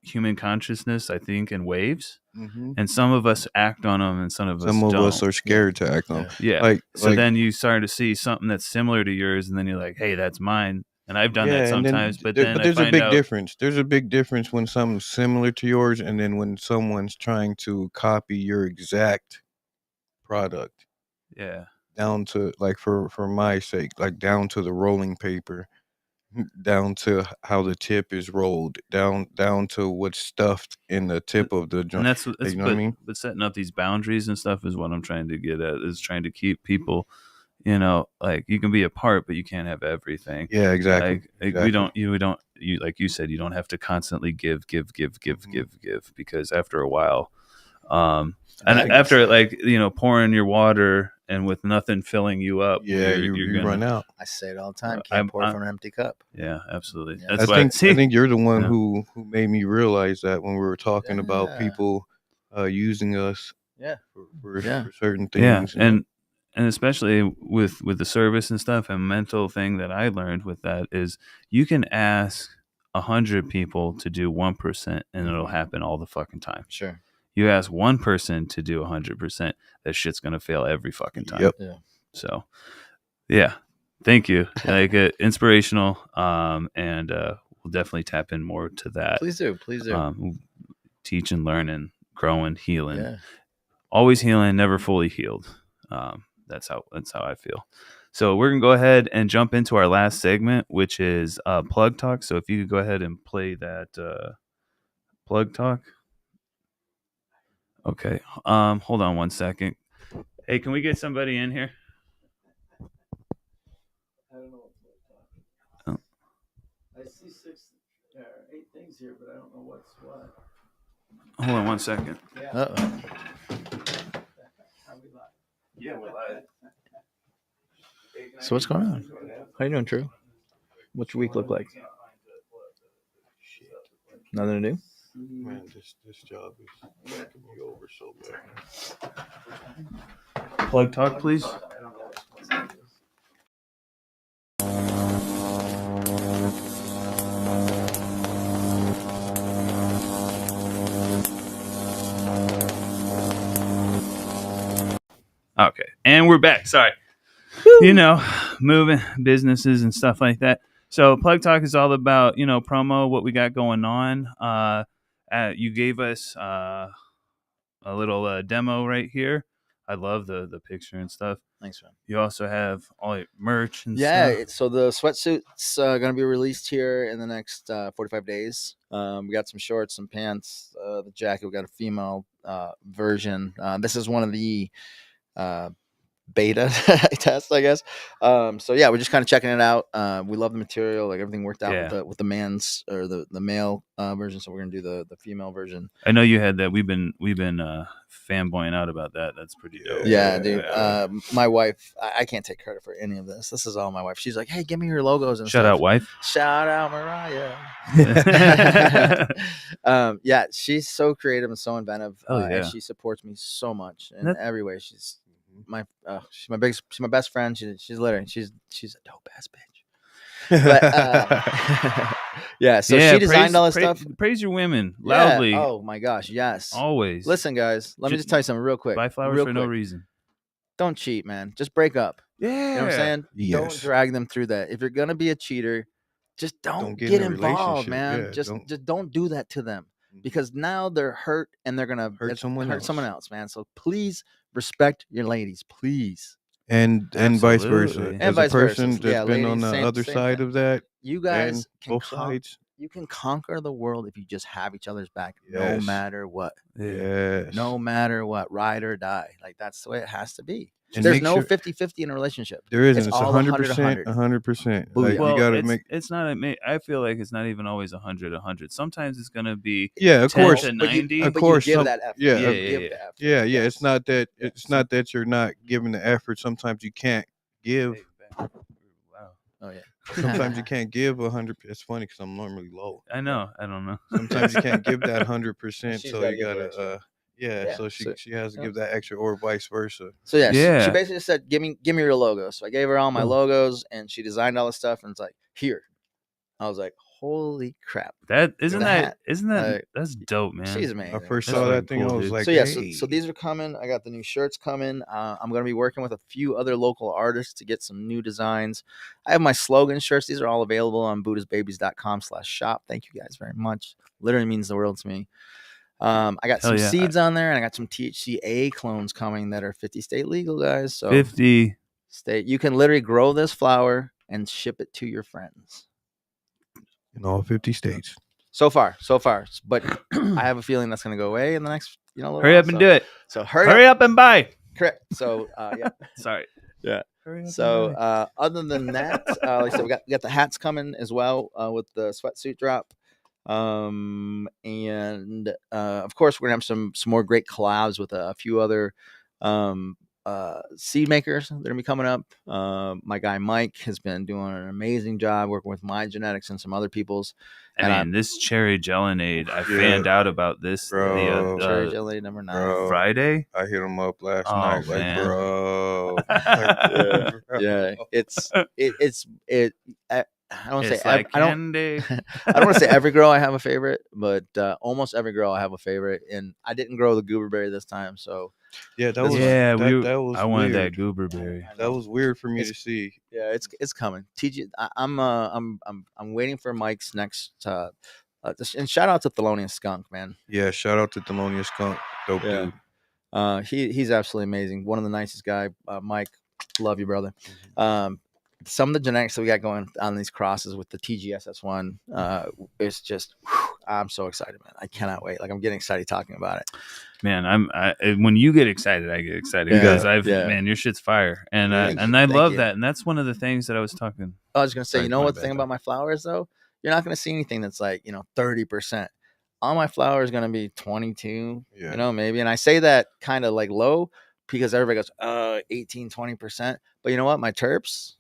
human consciousness, I think, in waves, and some of us act on them, and some of us are scared to act on. Yeah. So then you start to see something that's similar to yours, and then you're like, "Hey, that's mine." And I've done that sometimes, but there's a big difference. There's a big difference when something's similar to yours, and then when someone's trying to copy your exact product. Yeah. Down to like for my sake, like down to the rolling paper, down to how the tip is rolled, down to what's stuffed in the tip of the joint. And that's you know what I mean? But setting up these boundaries and stuff is what I'm trying to get at. Is trying to keep people, like you can be a part, but you can't have everything. Yeah, exactly. Like we don't, like you said, you don't have to constantly give, because after a while, and after like pouring your water and with nothing filling you up, you're gonna run out. I say it all the time. Can't pour from an empty cup. Yeah, absolutely. Yeah. That's I think you're the one who made me realize that when we were talking about people using us for certain things. Yeah, and especially with the service and stuff, a mental thing that I learned with that is you can ask 100 people to do 1%, and it'll happen all the fucking time. Sure. You ask one person to do 100%, that shit's gonna fail every fucking time. Yep. Yeah. So, yeah, thank you. Like inspirational, and we'll definitely tap in more to that. Please do. Teach and learn and growing, healing. Yeah. Always healing, never fully healed. That's how I feel. So we're gonna go ahead and jump into our last segment, which is plug talk. So if you could go ahead and play that plug talk. Okay. Hold on one second. Hey, can we get somebody in here? I don't know what Oh. I see 6 or 8 things here, but I don't know what's what. Hold on one second. Yeah. Uh-oh. Are we live? Yeah, we're live. So what's going on? How you doing, True? What's your week look like? Nothing to do? Man, this job is making me over so bad. Plug talk, please. Okay, and we're back. Sorry. You know, moving businesses and stuff like that. So Plug Talk is all about, promo, what we got going on. You gave us a little demo right here. I love the picture and stuff. Thanks, man. You also have all your merch and Yeah, stuff. so the sweatsuit's going to be released here in the next 45 days. We got some shorts, some pants, the jacket. We got a female version. This is one of the beta tests, I guess. So yeah, we're just kind of checking it out. We love the material, like everything worked out with the man's or the male version. So we're gonna do the female version. I know you had that. We've been fanboying out about that. That's pretty dope. Yeah, dude. My wife, I can't take credit for any of this. This is all my wife. She's like, hey, give me your logos and Shout stuff. out, wife. Shout out, Mariah. Yeah, she's so creative and so inventive. And she supports me so much in every way. She's my best friend. She's literally she's a dope ass bitch. But yeah, so she designed all this stuff. Praise your women loudly. Yeah. Oh my gosh, yes. Always. Listen, guys, let me just tell you something real quick. Buy flowers for no reason. Don't cheat, man. Just break up. Yeah. You know what I'm saying? Yes. Don't drag them through that. If you're gonna be a cheater, just don't get involved, man. Yeah, just don't do that to them, because now they're hurt and they're gonna hurt someone else, man. So please respect your ladies, please. And vice versa. And as vice a person versa. that's Yeah, been ladies, on the other side of that, You guys both sides. You can conquer the world if you just have each other's back, no Yes. matter what. Yes. No matter what, ride or die. Like that's the way it has to be. And There's make no sure- 50-50 in a relationship. There isn't. It's all 100%. 100%. Like, Well, you gotta make. it's not. I feel like it's not even always 100. Sometimes it's gonna be Yeah, of 10 course. to 90. Of course, you give some- that effort. yeah, You give the effort. Yeah. Yes. It's not that. It's not that you're not giving the effort. Sometimes you can't give. Wow. Oh yeah. Sometimes you can't give 100. It's funny because I'm normally low. I know. I don't know. Sometimes you can't give that 100%. She's So gotta you give gotta. extra. Yeah. So she has to give that extra, or vice versa. So yeah, Yeah. She basically said, "Give me your logo." So I gave her all my logos, and she designed all the stuff. And it's like, here. I was like, holy crap! That's dope, man. She's amazing. I first That's saw fucking that thing. cool, I was dude. like, So yeah, hey. so these are coming. I got the new shirts coming. I'm gonna be working with a few other local artists to get some new designs. I have my slogan shirts. These are all available on buddhasbabies.com/shop. Thank you guys very much. Literally means the world to me. I got some seeds on there, and I got some THC clones coming that are 50 state legal, guys. So 50 state, you can literally grow this flower and ship it to your friends. In all 50 states. So far. But I have a feeling that's going to go away in the next, little hurry while, up and do it. So Hurry up and buy. Correct. So yeah. Sorry. Yeah. Hurry up So and buy. other than that, like I said, we got the hats coming as well with the sweatsuit drop. And of course we're gonna have some more great collabs with a few other seed makers that are gonna be coming up. My guy Mike has been doing an amazing job working with my genetics and some other people's. And this cherry gelinade, I found out about this Bro. Cherry jelly number 9. Bro. Friday. I hit him up last Oh, night. Like, man. bro. Yeah, it's I don't want to It's say like I don't candy. I don't want to say every girl I have a favorite, but almost every girl I have a favorite. And I didn't grow the gooberberry this time, so Yeah, that this was one. Yeah, that was I wanted that weird. gooberberry. I That know. was weird for me It's to see. Yeah, it's coming. TG, I'm waiting for Mike's next. And shout out to Thelonious Skunk, man. Yeah, shout out to Thelonious Skunk, dope Yeah. dude. He's absolutely amazing. One of the nicest guy. Mike, love you, brother. Mm-hmm. Some of the genetics that we got going on these crosses with the TGSS1, it's just, I'm so excited, man. I cannot wait. Like, I'm getting excited talking about it. Man, when you get excited, I get excited because man, your shit's fire, and I love that, and that's one of the things that I was talking. I was gonna say, you know what the thing bad, about my flowers though, you're not gonna see anything that's like 30%. All my flower is gonna be 22, maybe, and I say that kind of like low because everybody goes 18, 20%, but you know what, my terps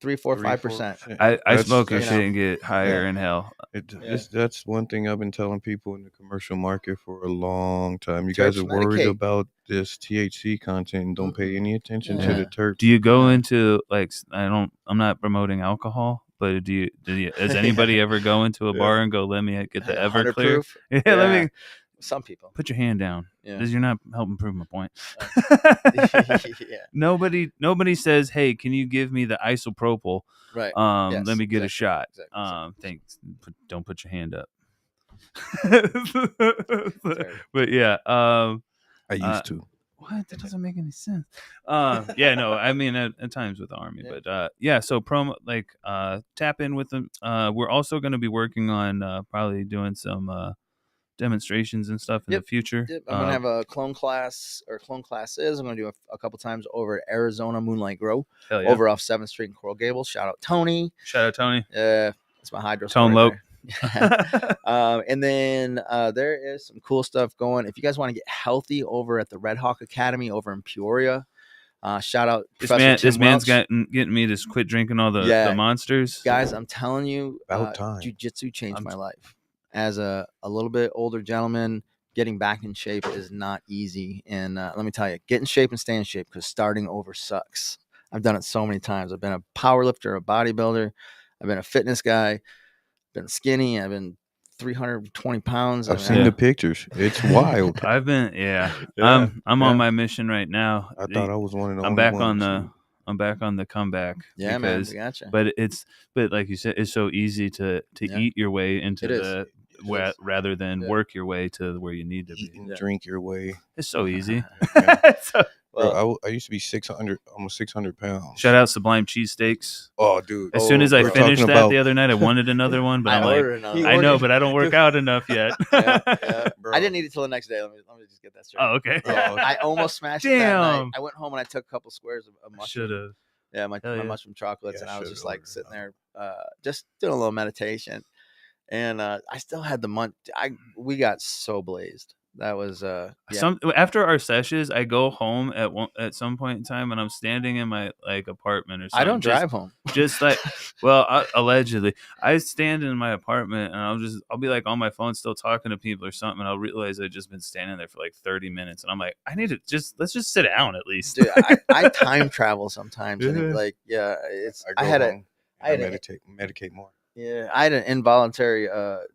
3, 4, 5%. I smoke a shit and get higher in hell. That's one thing I've been telling people in the commercial market for a long time. You Terps, guys are worried medicate. about this THC content and don't pay any attention to the terps. Do you go into like I'm not promoting alcohol, but do you does anybody ever go into a bar and go, let me get the Everclear? Let me. Some people put your hand down because you're not helping prove my point. Nobody says, hey, can you give me the isopropyl? Right. Let me get a shot. Exactly. Thanks. Don't put your hand up. But yeah, I used to. What? That doesn't make any sense. I mean at times with the Army, but so promo, like tap in with them. We're also going to be working on probably doing some demonstrations and stuff in the future. I'm gonna have a clone class or clone classes. I'm gonna do a couple times over at Arizona Moonlight Grow over off 7th Street in Coral Gables. Shout out Tony. That's my hydro. Tone Lope. And then there is some cool stuff going. If you guys want to get healthy over at the Red Hawk Academy over in Peoria, shout out this man's getting me to quit drinking all the monsters. Guys, I'm telling you, about time. Jiu-jitsu changed my life. As a little bit older gentleman, getting back in shape is not easy. And let me tell you, get in shape and stay in shape because starting over sucks. I've done it so many times. I've been a power lifter, a bodybuilder. I've been a fitness guy. Been skinny. I've been 320 pounds. I've seen the pictures. It's wild. I've been, I'm on my mission right now. I thought I was one of the I'm back on the comeback. Yeah, because, man, we gotcha. But like you said, it's so easy to eat your way into rather than work your way to where you need to be. Eat and drink your way. It's so easy. Bro, I used to be 600, almost 600 pounds. Shout out Sublime Cheesesteaks. Oh, dude. As soon as I finished that the other night, I wanted another one, but I know, but I don't work out enough yet. I didn't eat it till the next day. Let me just get that straight. Oh, okay. I almost smashed it that night. I went home and I took a couple squares of mushroom. Should have. Yeah, my mushroom chocolates, and I was just like sitting there, just doing a little meditation. And I still had the month. We got so blazed. That was after our sessions, I go home at some point in time, and I'm standing in my apartment or something. I don't drive home. Just allegedly, I stand in my apartment, and I'll be on my phone still talking to people or something, and I'll realize I've just been standing there for 30 minutes, and I'm like, I need to let's just sit down at least. Dude, I time travel sometimes, and I had to medicate more. Yeah, I had an involuntary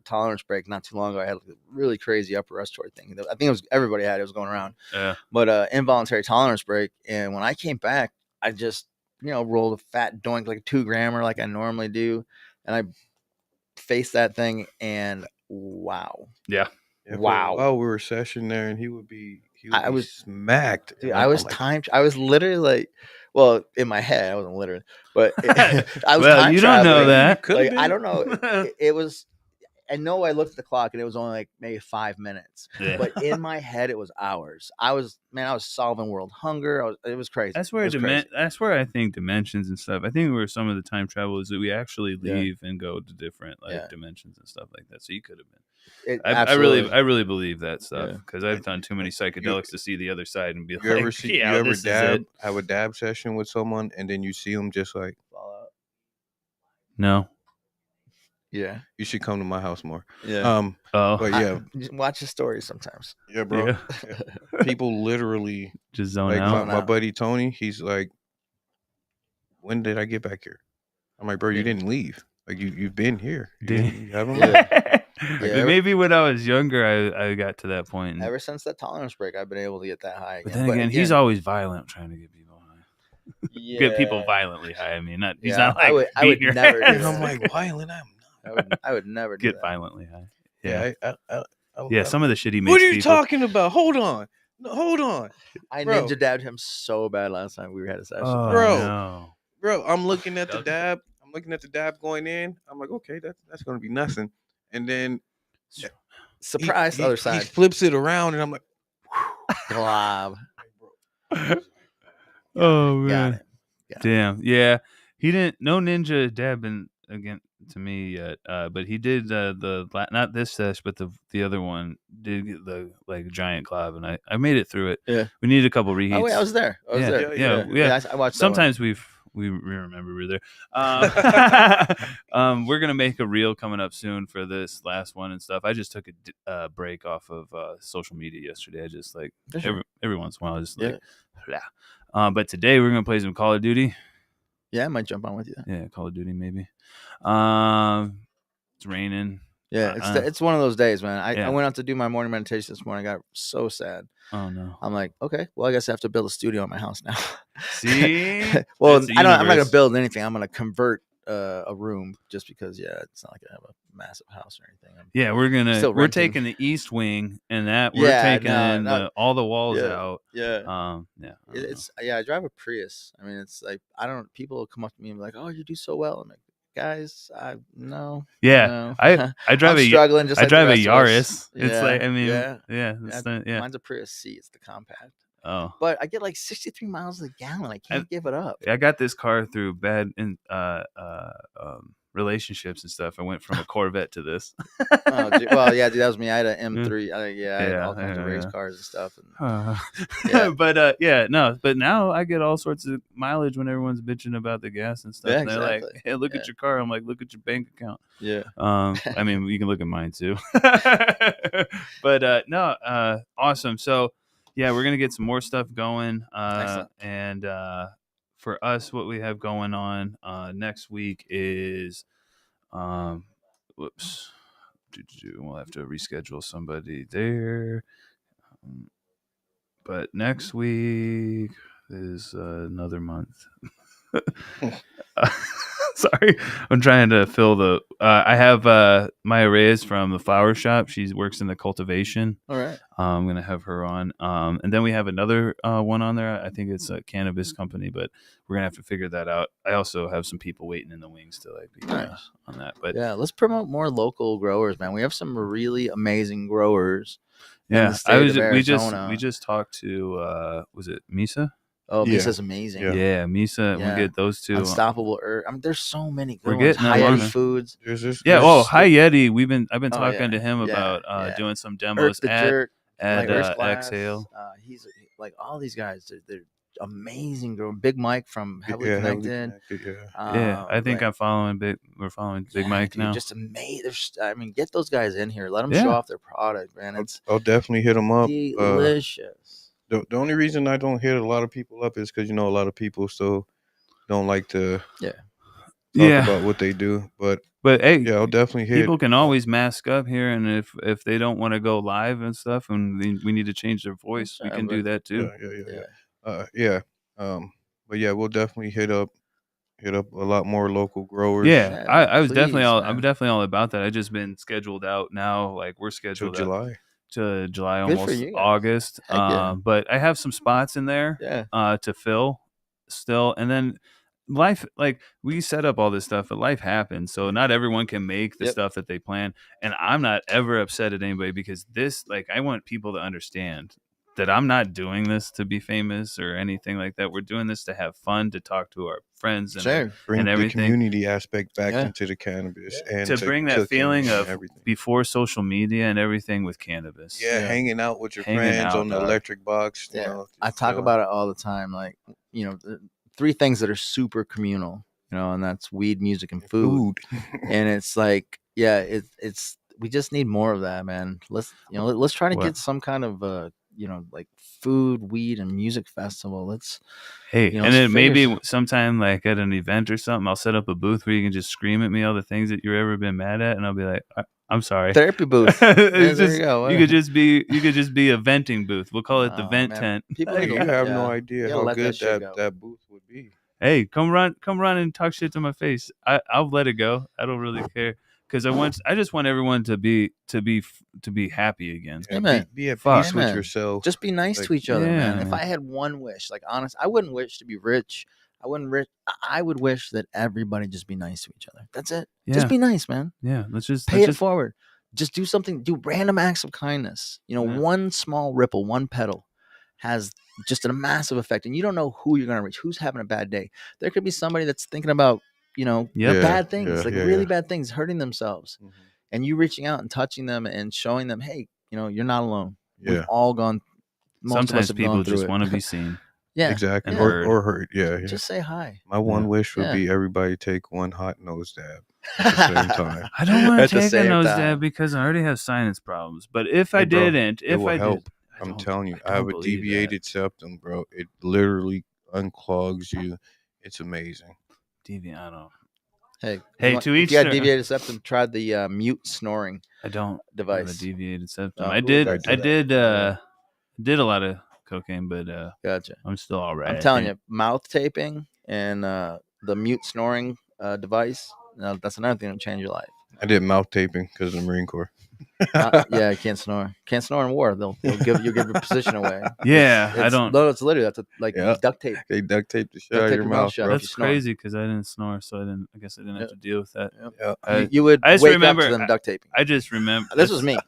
tolerance break not too long ago. I had a really crazy upper respiratory thing. I think everybody had it. It was going around. Yeah. But involuntary tolerance break. And when I came back, I just, rolled a fat doink, like a 2-grammer like I normally do. And I faced that thing and wow. Yeah. Wow. Oh, we were session there and he would be smacked. Dude, I was timed. I was literally in my head, I wasn't literally, but I was time you traveling. Don't know that. I don't know. It was, I know I looked at the clock and it was only maybe 5 minutes, but in my head, it was hours. I was solving world hunger. It was crazy. That's where that's where I think dimensions and stuff. I think where some of the time travel is that we actually leave and go to different dimensions and stuff like that. So you could have been. I really believe that stuff because I've done too many psychedelics to see the other side and be you ever have a dab session with someone and then you see them just fall out? No. Yeah, you should come to my house more. Yeah. But watch the stories sometimes. Yeah, bro. Yeah. People literally just zone out. My buddy Tony, he's like, "When did I get back here?" I'm like, "Bro, you didn't leave. Like you've been here. Did- You haven't Yeah. left. Maybe when I was younger, I got to that point. Ever since that tolerance break, I've been able to get that high again. But then again, he's always violent, trying to get people high. yeah. Get people violently high. I mean, not he's Yeah, not like I would beating your never do ass. And I'm that. like, violent. I'm not. I would never do Get that. violently high. Yeah. Yeah, some of the shit he makes. What are you people, talking about? Hold on. No, hold on. I Bro. ninja dabbed him so bad last time we had a session. Oh, Bro. no. Bro, I'm looking at the dab. I'm looking at the dab going in. I'm like, okay, that's gonna be nothing. And then Surprise, he, other he side. flips it around, and I'm like, Glob. Oh Got man. it. Damn. Yeah. He didn't. No ninja dabbing again to me yet. But he did not this sesh, but the other one did get the like giant glob, and I made it through it. Yeah. We needed a couple reheats. Oh wait, I was there. I was there. Yeah. I watched. Sometimes we remember we were there. We're gonna make a reel coming up soon for this last one and stuff. I just took a break off of social media yesterday. I just like every once in a while, just like, blah. But today we're gonna play some Call of Duty. Yeah, I might jump on with you. Yeah, Call of Duty maybe. It's raining. Yeah, it's one of those days, man. I Yeah. went out to do my morning meditation this morning. I got so sad. Oh no. I'm like, okay, well, I guess I have to build a studio in my house now. See? Well, It's the I'm not universe. gonna build anything. I'm gonna convert a room just because. Yeah, it's not like I have a massive house or anything. Yeah, Still we're renting. taking the east wing, and that we're Yeah, taking no, all the walls yeah. out. Yeah. I don't It's I drive a Prius. I mean, it's like people will come up to me and be like, "Oh, you do so well." I'm like, guys, no. Yeah, no. I drive I'm struggling. Just I like drive the a rest of us. Yaris. It's like, I mean, yeah. yeah. Mine's a Prius C. It's the compact. Oh, But I get like 63 miles a gallon. I can't give it up. I got this car through bad relationships and stuff. I went from a Corvette to this. Oh, well, yeah, dude, that was me. I had an M3. I had all kinds of race yeah. cars and stuff. Yeah. But now I get all sorts of mileage when everyone's bitching about the gas and stuff. Yeah, And they're exactly. like, "Hey, look at your car." I'm like, "Look at your bank account." Yeah. I mean, you can look at mine too. But awesome. So yeah, we're gonna get some more stuff going. Excellent. And for us, what we have going on next week is, whoops, we'll have to reschedule somebody there. But next week is another month. Sorry, I'm trying to fill the. I have Maya Reyes from the flower shop. She works in the cultivation. All right. I'm gonna have her on, and then we have another one on there. I think it's a cannabis company, but we're gonna have to figure that out. I also have some people waiting in the wings to like be on that. But yeah, let's promote more local growers, man. We have some really amazing growers. yeah, we just talked to was it Misa? Oh, Yeah. Misa's amazing. Yeah, Misa. Yeah. We'll get those two. Unstoppable Herb. I mean, there's so many good We're ones. getting them High on Yeti there. Foods. Hi Yeti. I've been talking yeah. to him Yeah, about yeah. doing some Irk demos the at Jerk. Earth Glass. Exhale. He's like all these guys. They're amazing. Growing. Big Mike from Heavily Heavily Connected. Connected, I think like, we're following Big Mike dude, now. Just amazing. I mean, get those guys in here. Let them Yeah. show off their product, man. It's I'll definitely hit them up. delicious. The only reason I don't hit a lot of people up is because a lot of people still don't like to talk about what they do. But hey, yeah, I'll definitely hit. People can always mask up here, and if they don't want to go live and stuff, and we need to change their voice, we can do that too. But yeah, we'll definitely hit up a lot more local growers. Yeah, I was definitely please, I'm definitely all about that. I just been scheduled out now. Like we're scheduled till out to July, Good for almost you guys. August. Heck yeah. But I have some spots in there to fill still, and then life, like we set up all this stuff, but life happens, so not everyone can make the stuff that they plan. And I'm not ever upset at anybody because this, like, I want people to understand that I'm not doing this to be famous or anything like that. We're doing this to have fun, to talk to our friends and bring everything. the community aspect back into the cannabis and to bring that feeling of everything. Before social media and everything with cannabis. Hanging out with your friends on the electric box. I talk about it all the time. Like, three things that are super communal, and that's weed, music, and food. And it's like, it's we just need more of that, man. Let's try to get some kind of like food, weed, and music festival. Let's Hey, you know, and then maybe figures. sometime like at an event or something, I'll set up a booth where you can just scream at me all the things that you've ever been mad at, and I'll be like, I'm sorry. Therapy booth. It's There just you go. you could just be a venting booth. We'll call it the vent Man. tent. People Hey, need to- you have no yeah. idea You gotta how let good shit go. that booth would be. Hey, come run and talk shit to my face. I'll let it go. I don't really care because I just want everyone to be happy again. Yeah, Amen. be at Fuck. peace with Amen. yourself. Just be nice Like, to each other, yeah, man. If man. I had one wish, like honest, I wouldn't wish to be rich. I would wish that everybody just be nice to each other. That's it. Yeah. Just be nice, man. Yeah, let's just Pay it forward. Just do something. Do random acts of kindness. Yeah. One small ripple, one petal, has just a massive effect. And you don't know who you're gonna reach. Who's having a bad day? There could be somebody that's thinking about bad things, really bad things, hurting themselves, and you reaching out and touching them and showing them, hey, you're not alone. Yeah. We've all gone. Most of us Sometimes have people gone through just it. want to be seen. Yeah, exactly. and yeah. heard. Or hurt. Yeah. Just say hi. My one Yeah. wish would Yeah. be everybody take one hot nose dab at the same time. I don't want At to the take a same nose time. dab because I already have sinus problems. But if I Hey, bro, didn't, it if will I help. did, I'm telling you, I don't have a believe that. deviated septum, bro. It literally unclogs you. It's amazing. I don't. Hey, Hey, if to you each had their- deviated septum, try the mute snoring I don't have a device. deviated septum. Oh, I who did. does I that? did. Yeah. Did a lot of cocaine, but Gotcha. I'm still all right. I'm telling you, mouth taping and the mute snoring device. That's another thing that'll change your life. I did mouth taping because of the Marine Corps. Yeah, you can't snore. Can't snore in war. They'll give your position away. Yeah, I It's don't. No, it's literally Yeah. duct tape. They duct tape the shit Duct out of tape your your mouth mouth, shut. bro. If you That's snore. crazy because I didn't snore, so I guess I didn't have to deal with that. Yep. Yeah. You would I just wake remember- up to them duct taping. I just remember This was me.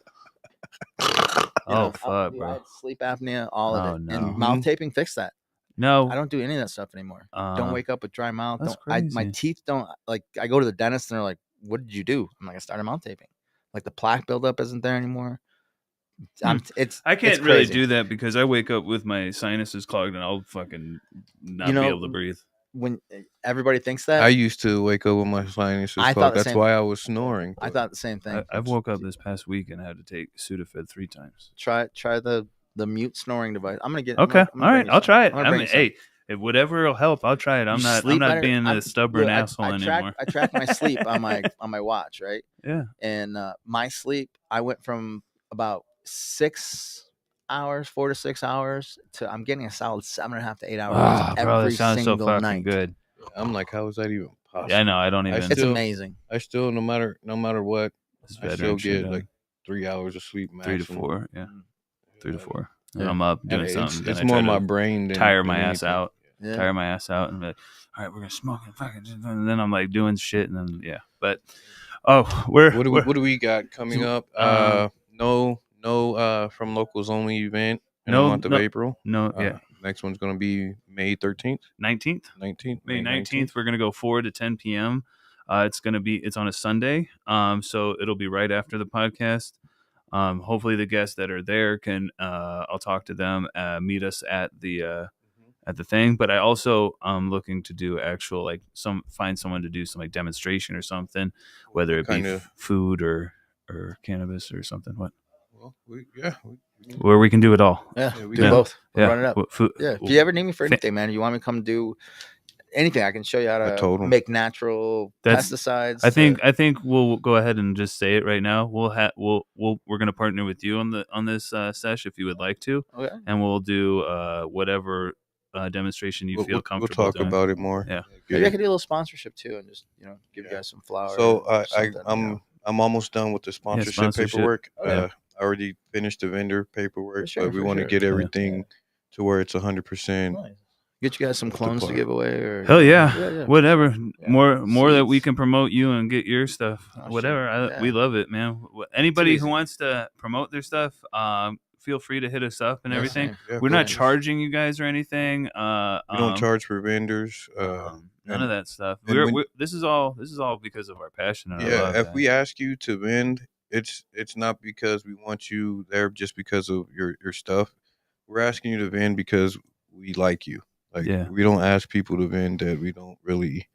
Oh fuck, I bro. had sleep apnea, all of Oh, it, no. and mouth taping fixed that. No, I don't do any of that stuff anymore. Don't wake up with dry mouth. that's My crazy. teeth don't I go to the dentist and they're like, "What did you do?" I'm like, "I started mouth taping." Like the plaque buildup isn't there anymore. I It's can't really crazy. do that because I wake up with my sinuses clogged and I'll fucking not be able to breathe. When everybody thinks that, I used to wake up with my sinuses I thought clogged. the That's same- why I was snoring. I thought the same thing. I've woke up this past week and had to take Sudafed 3 times. Try the mute snoring device. I'm gonna get. Okay, I'm gonna all bring right, you I'll some. try it. I'm gonna I bring mean, you some. hey, if whatever will help, I'll try it. I'm You not sleep better. being a stubborn asshole anymore. I track my sleep on my watch, right? Yeah. And my sleep, I went from about 4 to 6 hours to I'm getting a solid 7.5 to 8 hours Ah, every bro, that sounds so single fucking night. good. I'm like, how is that even possible? Yeah, I know. I don't even. It's amazing. I still, no matter what, This I veteran still shit, get like 3 hours of sleep 3 to maximum. 4. Yeah, 3 to 4. And Yeah. I'm up And doing it's something. it's then I more try my to brain than tire than my ass anything. out. Yeah. Tire my ass out and be like, all right, we're gonna smoke and fucking, and then I'm like doing shit and then yeah. But What do we got coming So, up? No from locals only event in the month of April. Yeah, Next one's gonna be May 13th, 19th. 19th, May 19th, we're gonna go 4 to 10 p.m. It's on a Sunday, so it'll be right after the podcast. Hopefully the guests that are there can I'll talk to them, meet us at the thing. But I also looking to do actual find someone to do some like demonstration or something, whether it be food or cannabis or something. What? Well, Where we can do it all. Yeah, we do can. both. We'll Yeah, run it up. Food, Yeah, if you ever need me for anything, man, you want me to come do anything, I can show you how to make natural pesticides. I think we'll go ahead and just say it right now. We're gonna partner with you on this sesh if you would like to, okay. And we'll do whatever demonstration you feel comfortable. We'll talk about it more. Yeah, maybe I could do a little sponsorship too, and just give you guys some flowers. So I'm almost done with the sponsorship paperwork. Yeah. I already finished the vendor paperwork, Sure, but we want to get everything to where it's 100%. Get you guys some clones to give away, or hell yeah. Whatever. Yeah. More that we can promote you and get your stuff. Whatever. Sure. We love it, man. Anybody who wants to promote their stuff, feel free to hit us up and everything. Yeah, we're not charging you guys or anything. We don't charge for vendors. None of that stuff. This is all because of our passion and our love. If we ask you to vend, it's not because we want you there just because of your stuff. We're asking you to vend because we like you. We don't ask people to vend that we don't really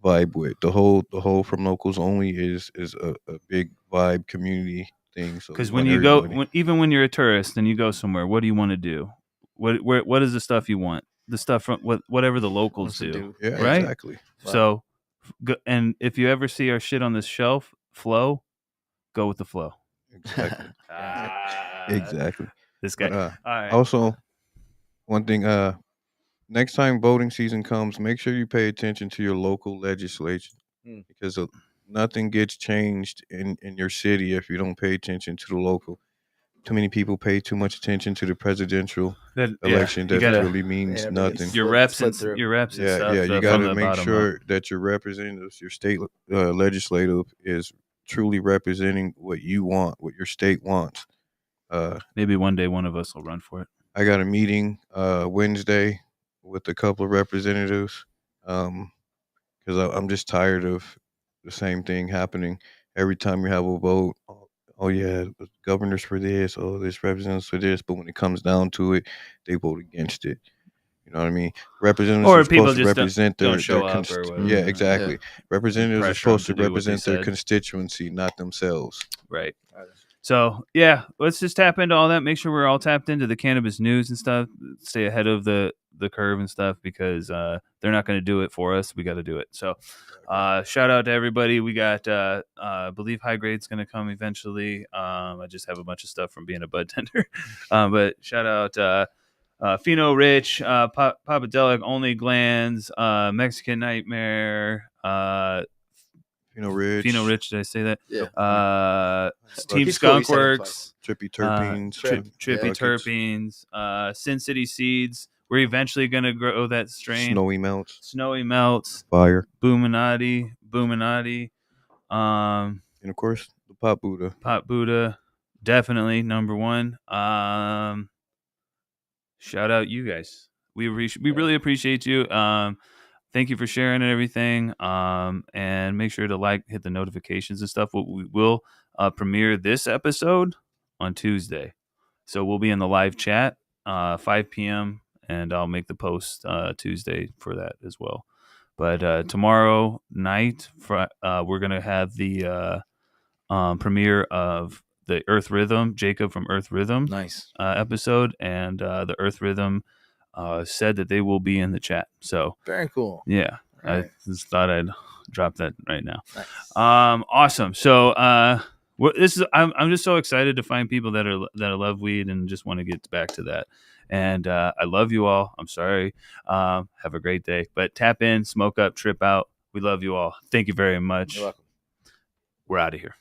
vibe with. The whole from locals only is a big vibe community thing. So Because when you go, even when you're a tourist and you go somewhere, what do you want to do? What is the stuff you want? The stuff from whatever the locals do. Yeah, right? Exactly. So, and if you ever see our shit on this shelf, flow, go with the flow. Exactly. Exactly. This guy. But, All right. also, one thing. Next time voting season comes, make sure you pay attention to your local legislation because nothing gets changed in your city if you don't pay attention to the local. Too many people pay too much attention to the presidential election. That really means nothing. Your reps and stuff. Yeah. You got to make sure that your representatives, your state legislative, is truly representing what you want, what your state wants. Maybe one day one of us will run for it. I got a meeting Wednesday with a couple of representatives because I'm just tired of the same thing happening every time we have a vote. Oh yeah, governors for this, oh this representatives for this, but when it comes down to it, they vote against it. You know what I mean? Representatives or are people supposed to represent don't show up or whatever. Yeah, exactly. Yeah. Representatives are supposed to represent their constituency, not themselves. Right. So yeah, let's just tap into all that. Make sure we're all tapped into the cannabis news and stuff. Stay ahead of the curve and stuff because they're not going to do it for us. We got to do it. So shout out to everybody. We got I believe High Grade's going to come eventually. I just have a bunch of stuff from being a bud tender. But shout out Pheno Rich, Psychedelic, Only Glands, Mexican Nightmare, Pheno Rich, did I say that? Yeah. Team Skunkworks, Trippy Terpenes, Trippy Terpenes, Sin City Seeds. We're eventually gonna grow that strain. Snowy Melts, Fire, Boominati, and of course the Pot Buddha, definitely number one. Shout out you guys. We really appreciate you. Thank you for sharing and everything. And make sure to hit the notifications and stuff. We will premiere this episode on Tuesday. So we'll be in the live chat 5 p.m. and I'll make the post Tuesday for that as well. But tomorrow night, we're going to have the premiere of the Earth Rhythm, Jacob from Earth Rhythm episode. And the Earth Rhythm said that they will be in the chat. So very cool. Yeah. I just thought I'd drop that right now. Nice. Awesome. So I'm just so excited to find people that love weed and just want to get back to that. And I love you all. I'm sorry. Have a great day. But tap in, smoke up, trip out. We love you all. Thank you very much. You're welcome. We're out of here.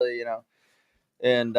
You know, and